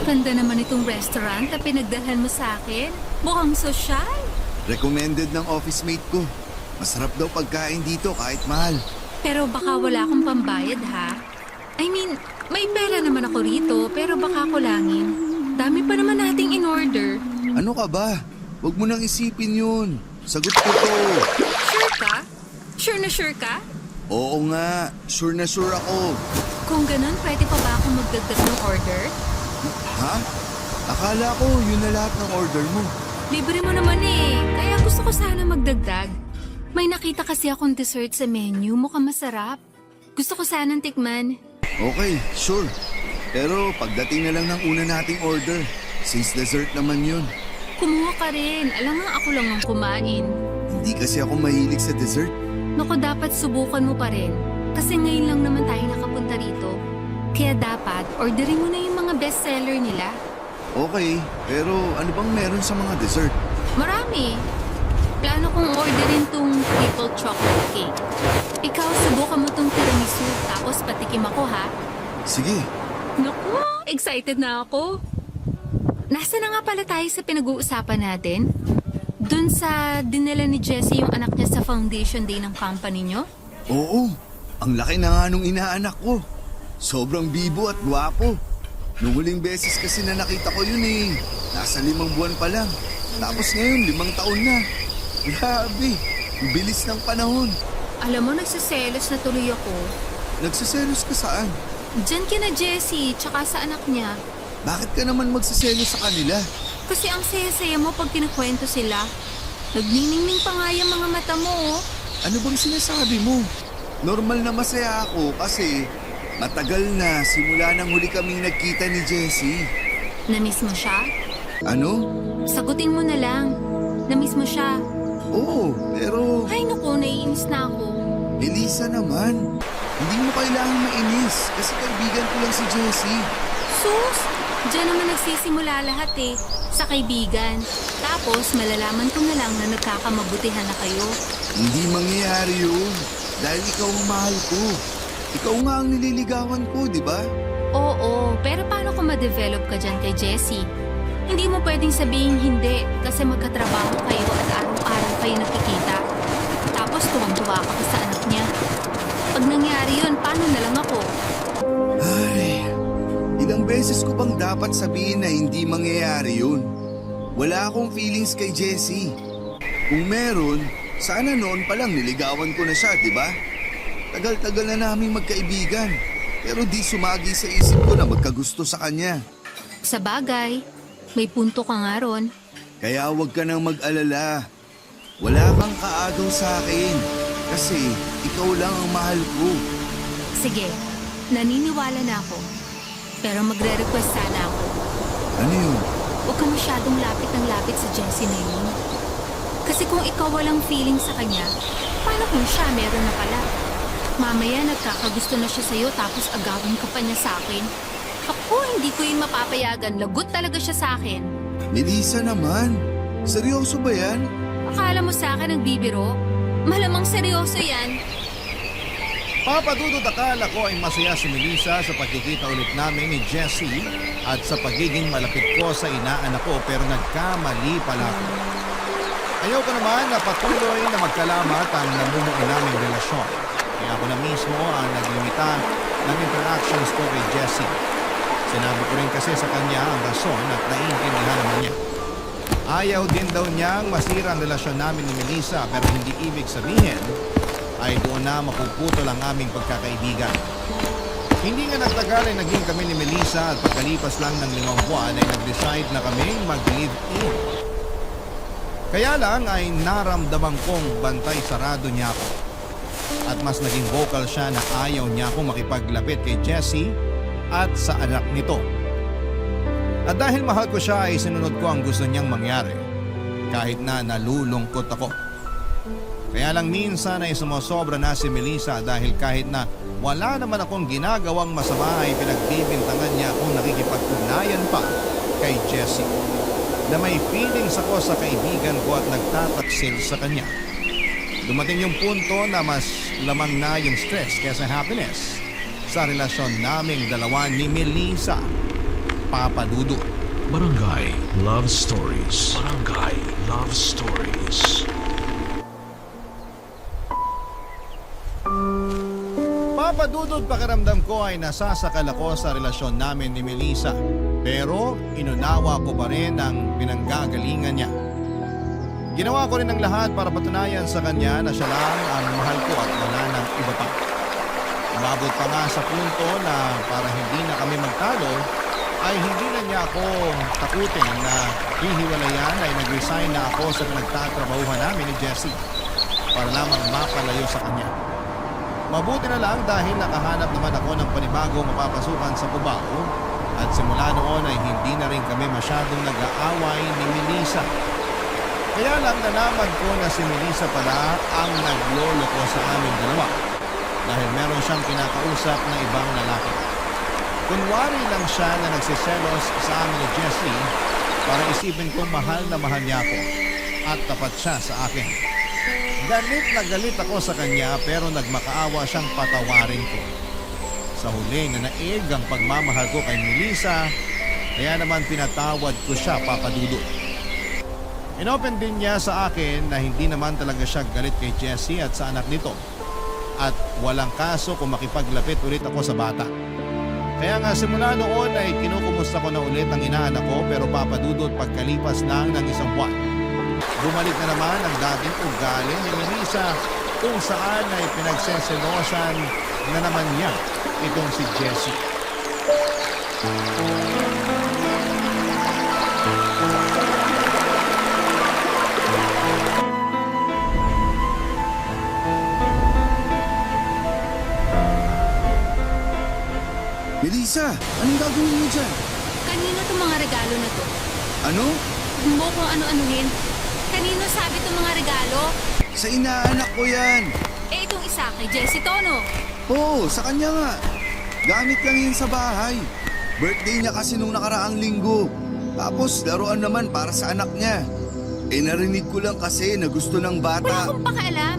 Ganda naman itong restaurant na pinagdalhan mo sa akin. Mukhang sosyal. Recommended ng office mate ko. Masarap daw pagkain dito kahit mahal. Pero baka wala akong pambayad ha. I mean, may pera naman ako rito pero baka kulangin. Dami pa naman nating in order. Ano ka ba? Huwag mo nang isipin yun. Sagot ko to. Sure ka? Sure na sure ka? Oo nga, sure na sure ako. Kung ganun, pwede pa ba akong magdagdag ng order? Ha? Akala ko yun na lahat ng order mo. Libre mo naman eh. Kaya gusto ko sana magdagdag. May nakita kasi akong dessert sa menu. Mukhang masarap. Gusto ko sanang tikman. Okay, sure. Pero pagdating na lang ng una nating order, since dessert naman yun. Kumuha ka rin. Alam nga ako lang ang kumain. Hindi kasi ako mahilig sa dessert. Naku, dapat subukan mo pa rin. Kasi ngayon lang naman tayo nakapunta rito. Kaya dapat, orderin mo na yung mga bestseller nila. Okay, pero ano bang meron sa mga dessert? Marami. Plano kong orderin tong triple chocolate cake. Ikaw, subukan mo tong tiramisu, tapos patikim ako ha. Sige, Naku, excited na ako. Nasa na nga pala tayo sa pinag-uusapan natin? Doon sa dinala ni Jessie yung anak niya sa foundation day ng company nyo? oo. Ang laki na nga nung inaanak ko. Sobrang bibo at gwapo. Nung huling beses kasi na nakita ko yun eh, nasa 5 buwan pa lang. Tapos ngayon, 5 taon na. Grabe, ang bilis ng panahon. Alam mo, nagsiselos na tuloy ako. Nagsiselos ka saan? Diyan kina Jessie, tsaka sa anak niya. Bakit ka naman magsiselos sa kanila? Kasi ang saya-saya mo pag kinakwento sila. Nagniningning pa nga yung mga mata mo, oh. Ano bang sinasabi mo? Normal na masaya ako kasi matagal na simula nang huli kaming nagkita ni Jessie. Namiss mo siya? Ano? Sagutin mo na lang. Namiss mo siya? Oo, pero Ay naku, naiinis na ako. Elisa naman. Hindi mo kailangan mainis kasi kaibigan ko lang si Jessie. Sus! Diyan naman nagsisimula lahat eh. Sa kaibigan. Tapos malalaman ko na lang na nagkakamabutihan na kayo. Hindi mangyayari yun dahil ikaw ang mahal ko. Ikaw nga ang nililigawan ko, di ba? Oo, pero paano kung ma-develop ka dyan kay Jessie? Hindi mo pwedeng sabihin hindi kasi magkatrabaho kayo at araw-araw kayo nakikita. Tapos tuwang-tuwa ka pa sa anak niya. Pag nangyari yun, paano na lang ako? Ay, ilang beses ko bang dapat sabihin na hindi mangyayari yun? Wala akong feelings kay Jessie. Kung meron, sana noon pa lang niligawan ko na siya, di ba? Tagal-tagal na naming magkaibigan. Pero di sumagi sa isip ko na magkagusto sa kanya. Sa bagay, may punto ka nga ron. Kaya huwag ka nang mag-alala. Wala kang kaagaw sa akin. Kasi ikaw lang ang mahal ko. Sige, naniniwala na ako. Pero magre-request sana ako. Ano yun? Huwag ka masyadong lapit ng lapit sa Jessie na yun. Kasi kung ikaw walang feeling sa kanya, paano kung siya meron na pala? Mamaya nagkakagusto na siya sa'yo tapos agawin ka pa niya sa akin. Ako, hindi ko yung mapapayagan. Lagot talaga siya sa akin. Melissa naman. Seryoso ba yan? Akala mo sa akin nagbibiro? Malamang seryoso yan. Papadudod akala ko ay masaya si Melissa sa pagkikita ulit namin ni Jessie at sa pagiging malapit ko sa inaanak ko pero nagkamali pala ako. Ayaw ko naman na patuloy na magkalamat ang namumuo naming relasyon. Kaya ako na mismo ang naglimita ng interactions ko kay Jessie. Sinabi ko rin kasi sa kanya ang rason at naiintindihan naman niya. Ayaw din daw niyang masira ang relasyon namin ni Melissa pero hindi ibig sabihin ay doon na mapuputol ang aming pagkakaibigan. Hindi nga nagtagal ay naging kami ni Melissa at pagkalipas lang ng 5 buwan ay nag-decide na kaming mag-live-in. Kaya lang ay naramdaman kong bantay sarado niya ako. At mas naging vocal siya na ayaw niya akong makipaglapit kay Jessie at sa anak nito. At dahil mahal ko siya ay sinunod ko ang gusto niyang mangyari. Kahit na nalulungkot ako. Kaya lang minsan ay sumosobra na si Melissa dahil kahit na wala naman akong ginagawang masama ay pinagbibintangan niya akong nakikipag-ugnayan pa kay Jessie. Na may feelings ako sa kaibigan ko at nagtataksil sa kanya. Dumating yung punto na mas lamang na yung stress kaysa happiness sa relasyon naming dalawa ni Melissa. Papa Dudut. Barangay Love Stories. Barangay Love Stories. Papa Dudut, pakiramdam ko ay nasasakal ako sa relasyon namin ni Melissa. Pero inunawa ko pa rin ang pinanggagalingan niya. Ginawa ko rin ang lahat para patunayan sa kanya na siya lang ang mahal ko at wala nang iba pa. Umabot pa nga sa punto na para hindi na kami magtalo, ay hindi na niya ako takutin na hihiwalayan ay nag-resign na ako sa pinagtatrabahuhan namin ni Jessie para lamang mapalayo sa kanya. Mabuti na lang dahil nakahanap naman ako ng panibagong mapapasukan sa Cubao at simula noon ay hindi na rin kami masyadong nag-aaway ni Melissa. Kaya lang nalaman ko na si Melissa pala ang nagloloko sa amin dalawa dahil meron siyang kinakausap na ibang lalaki. Kunwari lang siya na nagsiselos sa amin ni Jessie para isipin kong mahal na mahal niya ako at tapat siya sa akin. Galit na galit ako sa kanya pero nagmakaawa siyang patawarin ko. Sa huli na naig ang pagmamahal ko kay Melissa, kaya naman pinatawad ko siya, Papa Dudut. Inopen din niya sa akin na hindi naman talaga siya galit kay Jessie at sa anak nito. At walang kaso kung makipaglapit ulit ako sa bata. Kaya nga simula noon ay kinukumusta ko na ulit ang inaanak ko pero Papa Dudut pagkalipas lang ng isang buwan. Bumalik na naman ang dating ugali ni Melissa kung saan ay pinagseselosan na naman niya itong si Jessie. Melissa, anong gagawin mo dyan? Kanino itong mga regalo na to? Ano? Huwag mo kung ano-anuhin. Kanino sabi itong mga regalo? Sa inaanak ko yan. Eh, itong isa kay Jessie Tono. Oo, sa kanya nga. Gamit lang yun sa bahay. Birthday niya kasi nung nakaraang linggo. Tapos laruan naman para sa anak niya. Eh narinig ko lang kasi na gusto ng Wala bata. akong pakaalam.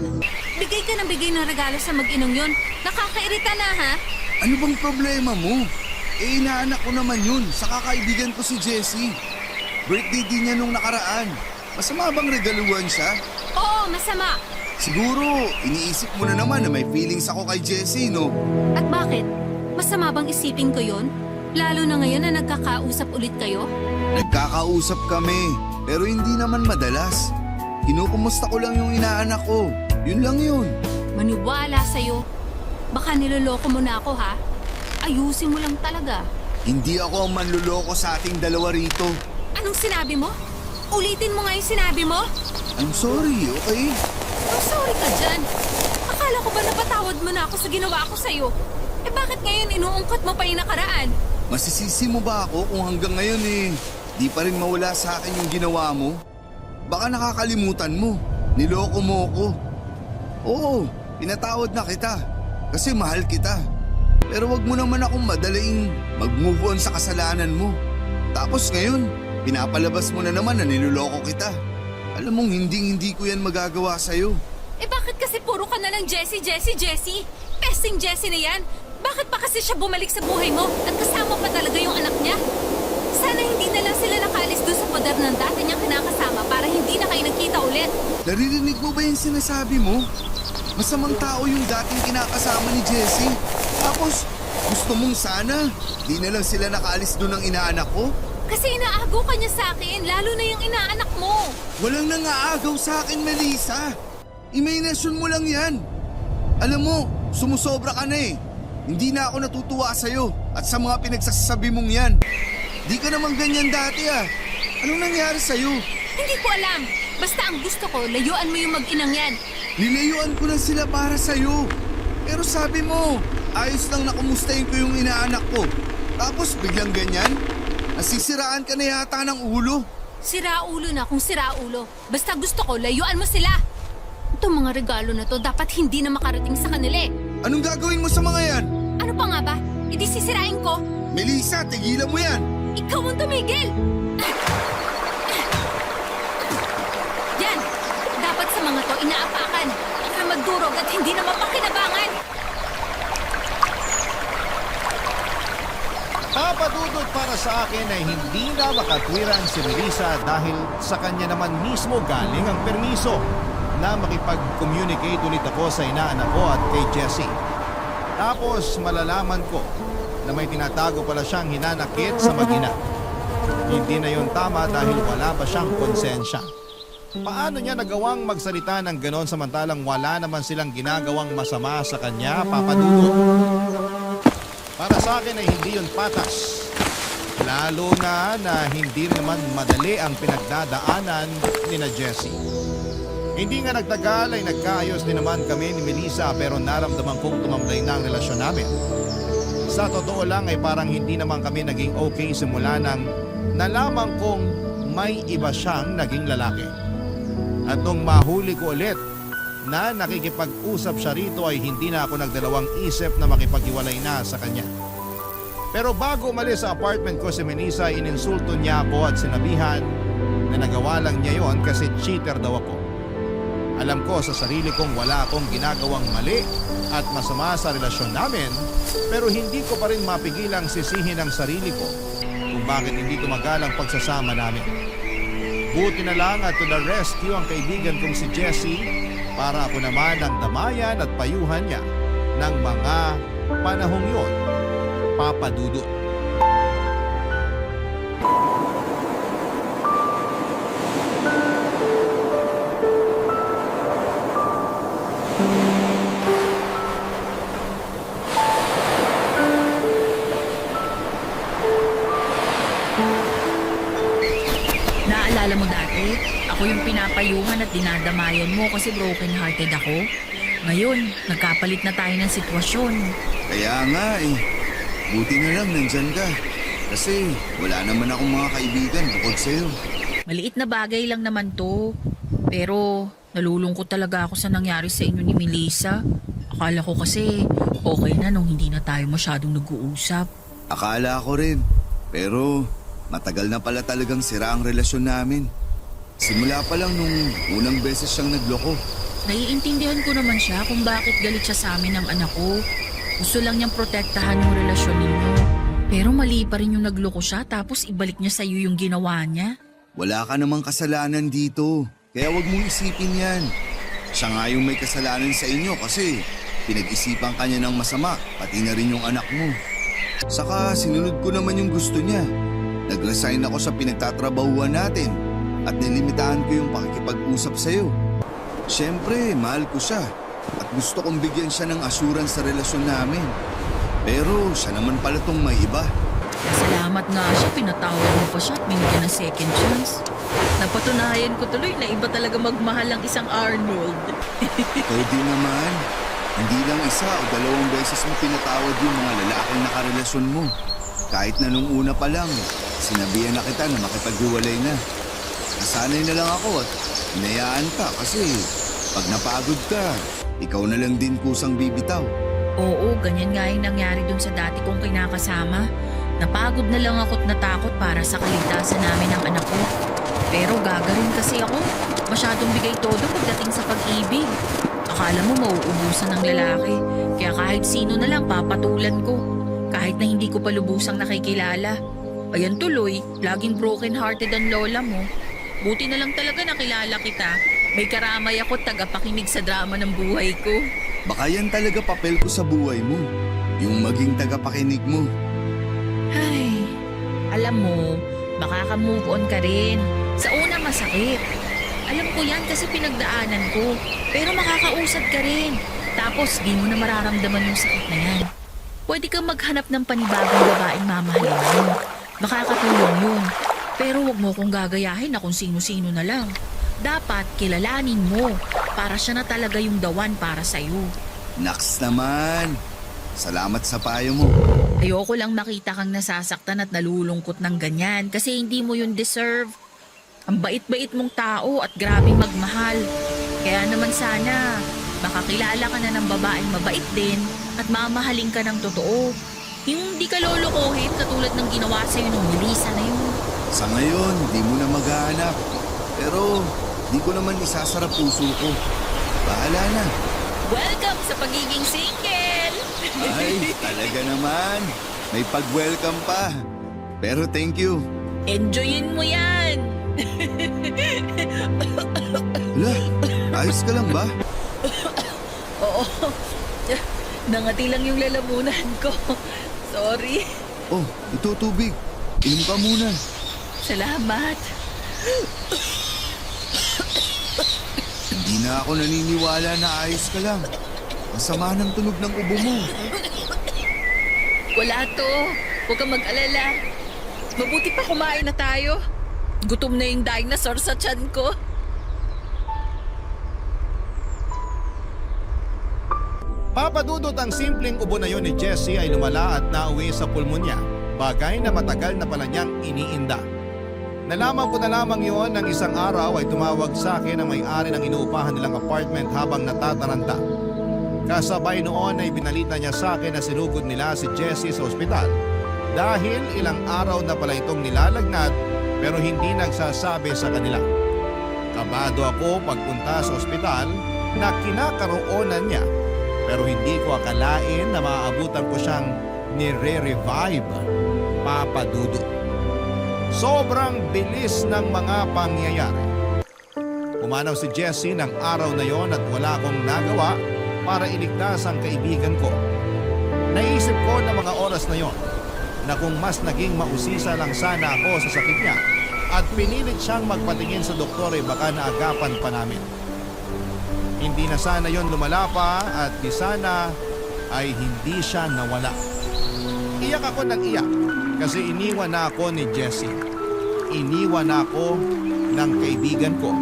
Bigay ka ng bigay ng regalo sa mag-inong yun. Nakakairita na, ha? Ano bang problema mo? Eh inaanak ko naman yun sa kakaibigan ko si Jessie. Birthday din niya nung nakaraan. Masama bang regaluhan siya? Oo, masama. Siguro, iniisip mo na naman na may feelings ako kay Jessie, no? At bakit? Masama bang isipin ko yun? Lalo na ngayon na nagkakausap ulit kayo? Nagkakausap kami, pero hindi naman madalas. Kinukumusta ko lang yung inaanak ko. Yun lang yun. Maniwala sa'yo. Baka niloloko mo na ako, ha? Ayusin mo lang talaga. Hindi ako ang manluloko sa ating dalawa rito. Anong sinabi mo? Ulitin mo nga yung sinabi mo? I'm sorry, okay? Oh, sorry ka dyan. Akala ko ba napatawad mo na ako sa ginawa ko sa'yo? Eh bakit ngayon inuungkot mo pa yung nakaraan? Masisisi mo ba ako kung hanggang ngayon di pa rin mawala sa akin yung ginawa mo? Baka nakakalimutan mo. Niloko mo ako. Oo, pinatawad na kita. Kasi mahal kita. Pero wag mo naman akong madaling mag-move on sa kasalanan mo. Tapos ngayon, pinapalabas mo na naman na niloloko kita. Alam mong hindi ko yan magagawa sa'yo. Eh bakit kasi puro ka na lang Jessie? Pesting Jessie na yan. Bakit pa kasi siya bumalik sa buhay mo at kasama pa talaga yung anak niya? Sana hindi na lang sila nakalis doon sa poder ng dati niyang kinakasama para hindi na kayo nagkita ulit. Naririnig mo ba yung sinasabi mo? Masamang tao yung dating kinakasama ni Jessie. Tapos, gusto mong sana, di na lang sila nakaalis doon ng inaanak ko? Kasi inaagaw ka niya sa akin, lalo na yung inaanak mo. Walang nangaagaw sa akin, Melissa. Imahinasyon mo lang yan. Alam mo, sumusobra ka na eh. Hindi na ako natutuwa sa'yo at sa mga pinagsasabi mong yan. Di ka naman ganyan dati ah. Anong nangyari sa'yo? Hindi ko alam. Basta ang gusto ko, layuan mo yung mag-inang yan. Nilayuan ko na sila para sa'yo. Pero sabi mo, ayos lang na kumustahin ko yung inaanak ko. Tapos biglang ganyan? Nasisiraan ka na yata ng ulo. Sira-ulo na kung sira-ulo. Basta gusto ko, layuan mo sila. Itong mga regalo na to dapat hindi na makarating sa kanila eh. Anong gagawin mo sa mga yan? Ano pa nga ba? Hindi sisirain ko. Melissa, tigilan mo yan. Ikaw ang tumigil! Yan! Dapat sa mga to inaapakan para magdurog at hindi na mapakinabangan. Papadudod para sa akin ay hindi na makatwiran si Melissa dahil sa kanya naman mismo galing ang permiso na makipag-communicate ulit ako sa inaanak ko at kay Jessie. Tapos malalaman ko na may tinatago pala siyang hinanakit sa mag-ina. Hindi na yon tama dahil wala pa siyang konsensya. Paano niya nagawang magsalita ng ganon samantalang wala naman silang ginagawang masama sa kanya, Papadudod? Para sa akin ay hindi yun patas. Lalo na hindi naman madali ang pinagdadaanan ni na Jessie. Hindi nga nagtagal ay nagkaayos din naman kami ni Melissa pero naramdaman kong tumamlay na ang relasyon namin. Sa totoo lang ay parang hindi naman kami naging okay simula nang nalaman kong may iba siyang naging lalaki. At nung mahuli ko ulit na nakikipag-usap siya rito ay hindi na ako nagdalawang isip na makipaghiwalay na sa kanya. Pero bago umalis sa apartment ko si Melissa, ininsulto niya ako at sinabihan na nagawa lang niya yon kasi cheater daw ako. Alam ko sa sarili kong wala akong ginagawang mali at masama sa relasyon namin, pero hindi ko pa rin mapigilang sisihin ang sarili ko kung bakit hindi tumagal ang pagsasama namin. Buti na lang at to the rescue ang kaibigan kong si Jessie para ako naman ang damayan at payuhan niya ng mga panahong yon, Papadudod. Naalala mo dati, ako yung pinapayuhan at dinadamayan mo kasi broken-hearted ako. Ngayon, nagkapalit na tayo ng sitwasyon. Kaya nga eh. Buti na lang nandyan ka. Kasi wala naman akong mga kaibigan bukod sa'yo. Maliit na bagay lang naman to. Pero nalulungkot talaga ako sa nangyari sa inyo ni Melissa. Akala ko kasi okay na nung hindi na tayo masyadong nag-uusap. Akala ko rin. Pero matagal na pala talagang sira ang relasyon namin. Simula pa lang nung unang beses siyang nagloko. Naiintindihan ko naman siya kung bakit galit siya sa amin ng anak ko. Gusto lang niyang protektahan yung relasyon ninyo. Pero mali pa rin yung nagloko siya tapos ibalik niya sa'yo yung ginawa niya. Wala ka namang kasalanan dito. Kaya wag mong isipin yan. Siya nga yung may kasalanan sa inyo kasi pinag-isipan ka niya ng masama, pati na rin yung anak mo. Saka sinunod ko naman yung gusto niya. Nag-resign ako sa pinagtatrabahuan natin at nilimitahan ko yung pakikipag-usap sa'yo. Siyempre, mahal ko siya at gusto kong bigyan siya ng assurance sa relasyon namin. Pero siya naman pala tong may iba. Salamat nga siya, pinatawad mo pa siya at binigyan ng second chance. Napatunayan ko tuloy na iba talaga magmahal ang isang Arnold. Ikaw din naman. Hindi lang isa o dalawang beses mo pinatawad yung mga lalaking nakarelasyon mo. Kahit na nung una pa lang, sinabihan na kita na makipaghiwalay na. Nasanay na lang ako at hinayaan ka kasi pag napagod ka, ikaw na lang din kusang bibitaw. Oo, ganyan nga yung nangyari dun sa dati kong kinakasama. Napagod na lang ako't natakot para sa kaligtasan namin ng anak ko. Pero gagarin kasi ako. Masyadong bigay todo pagdating sa pag-ibig. Akala mo mauubusan ng lalaki. Kaya kahit sino na lang papatulan ko. Kahit na hindi ko pa lubusang nakikilala. Ayan tuloy, laging broken-hearted ang lola mo. Buti na lang talaga nakilala kita. May karamay ako tagapakinig sa drama ng buhay ko. Baka yan talaga papel ko sa buhay mo. Yung maging tagapakinig mo. Ay, alam mo, makaka-move on ka rin. Sa una masakit. Alam ko yan kasi pinagdaanan ko. Pero makakausad ka rin. Tapos di mo na mararamdaman yung sakit na yan. Pwede kang maghanap ng panibagong babaeng mamahalin mo. Makakatulong yun. Pero wag mo kong gagayahin na kung sino-sino na lang. Dapat kilalanin mo para siya na talaga yung the one para sa'yo. Naks naman. Salamat sa payo mo. Ayoko lang makita kang nasasaktan at nalulungkot ng ganyan kasi hindi mo yun deserve. Ang bait-bait mong tao at grabing magmahal. Kaya naman sana, makakilala ka na ng babaeng mabait din at mamahalin ka ng totoo. Yung di ka lolokohin katulad ng ginawa sa'yo nung Melissa na yun. Sa ngayon, di mo na maghahanap. Pero di ko naman isasarap puso ko. Bahala na. Welcome sa pagiging single! Ay, talaga naman. May pag-welcome pa. Pero thank you. Enjoyin mo yan! Hala, ayos ka lang ba? Oo. Nangati lang yung lalamunan ko. Sorry. Oh, ito tubig. Inom ka muna. Salamat. Hindi na ako naniniwala na ayos ka lang. Ang sama ng tunog ng ubo mo. Wala to. Huwag kang mag-alala. Mabuti pa kumain na tayo. Gutom na yung dinosaur sa tiyan ko. Papadudot ang simpleng ubo na yon ni Jessie ay lumala at nauwi sa pulmonya, bagay na matagal na pala niyang iniinda. Nalaman ko na lamang yon ng isang araw ay tumawag sa akin ang may-ari ng inuupahan nilang apartment habang natataranta. Kasabay noon ay binalita niya sa akin na sinugod nila si Jessie sa ospital dahil ilang araw na pala itong nilalagnat pero hindi nagsasabi sa kanila. Kabado ako pagpunta sa ospital na kinakaroonan niya pero hindi ko akalain na maaabutan ko siyang nire-revive, Papa Dudut. Sobrang bilis ng mga pangyayari. Pumanaw si Jessie ng araw na yon at wala akong nagawa para iligtas ang kaibigan ko. Naisip ko na mga oras na yon na kung mas naging mausisa lang sana ako sa sakit niya at pinilit siyang magpatingin sa doktor ay baka naagapan pa namin. Hindi na sana yon lumala pa at di sana ay hindi siya nawala. Iyak ako ng iyak kasi iniwan na ako ni Jessie. Iniwan na ako ng kaibigan ko.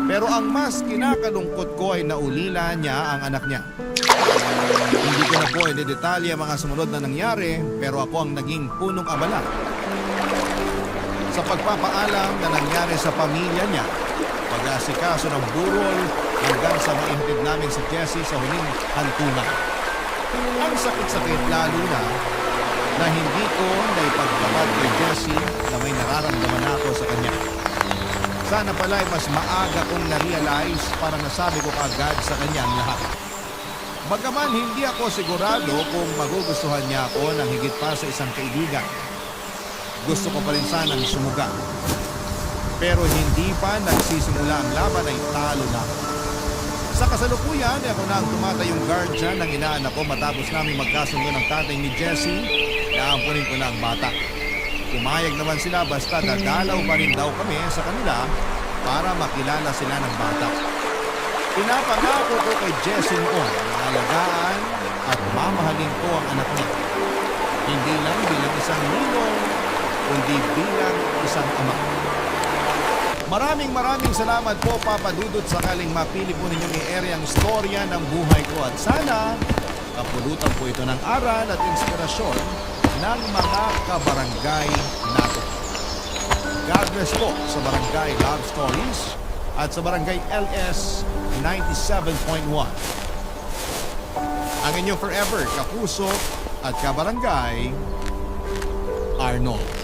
Pero ang mas kinakalungkot ko ay naulila niya ang anak niya. Hindi ko na po i-detalye ang mga sumunod na nangyari pero ako ang naging punong abala sa pagpapaalam na nangyari sa pamilya niya, pag-aasikaso ng burol hanggang sa maintid namin si Jessie sa huling hantungan. Ang sakit-sakit lalo na hindi ko naipagpapad kay Jessie na may nararamdaman ako sa kanya. Sana pala ay mas maaga kong na-realize para nasabi ko kaagad sa kanya ang lahat. Bagaman hindi ako sigurado kung magugustuhan niya ako ng higit pa sa isang kaibigan. Gusto ko pa rin sanang sumuga. Pero hindi pa nagsisimula ang laban ay talo na ako. Sa kasalukuyan ay ako na ang tumatayong guardian ng inaanak ko matapos namin magkasundo ng tatay ni Jessie na ampunin ko na ang bata. Pumayag naman sila basta dadalaw pa rin daw kami sa kanila para makilala sila ng bata. Pinapangako ko kay Jessie noon na alagaan at mamahalin ko ang anak niya. Hindi lang bilang isang ninong, kundi bilang isang ama. Maraming salamat po Papa Dudut sakaling mapili po ninyong i-area ang storya ng buhay ko at sana kapulutan po ito ng aral at inspirasyon ng mga kabarangay natin. God bless po sa Barangay Love Stories at sa Barangay LS 97.1. Ang inyong forever kapuso at kabarangay, Arnold.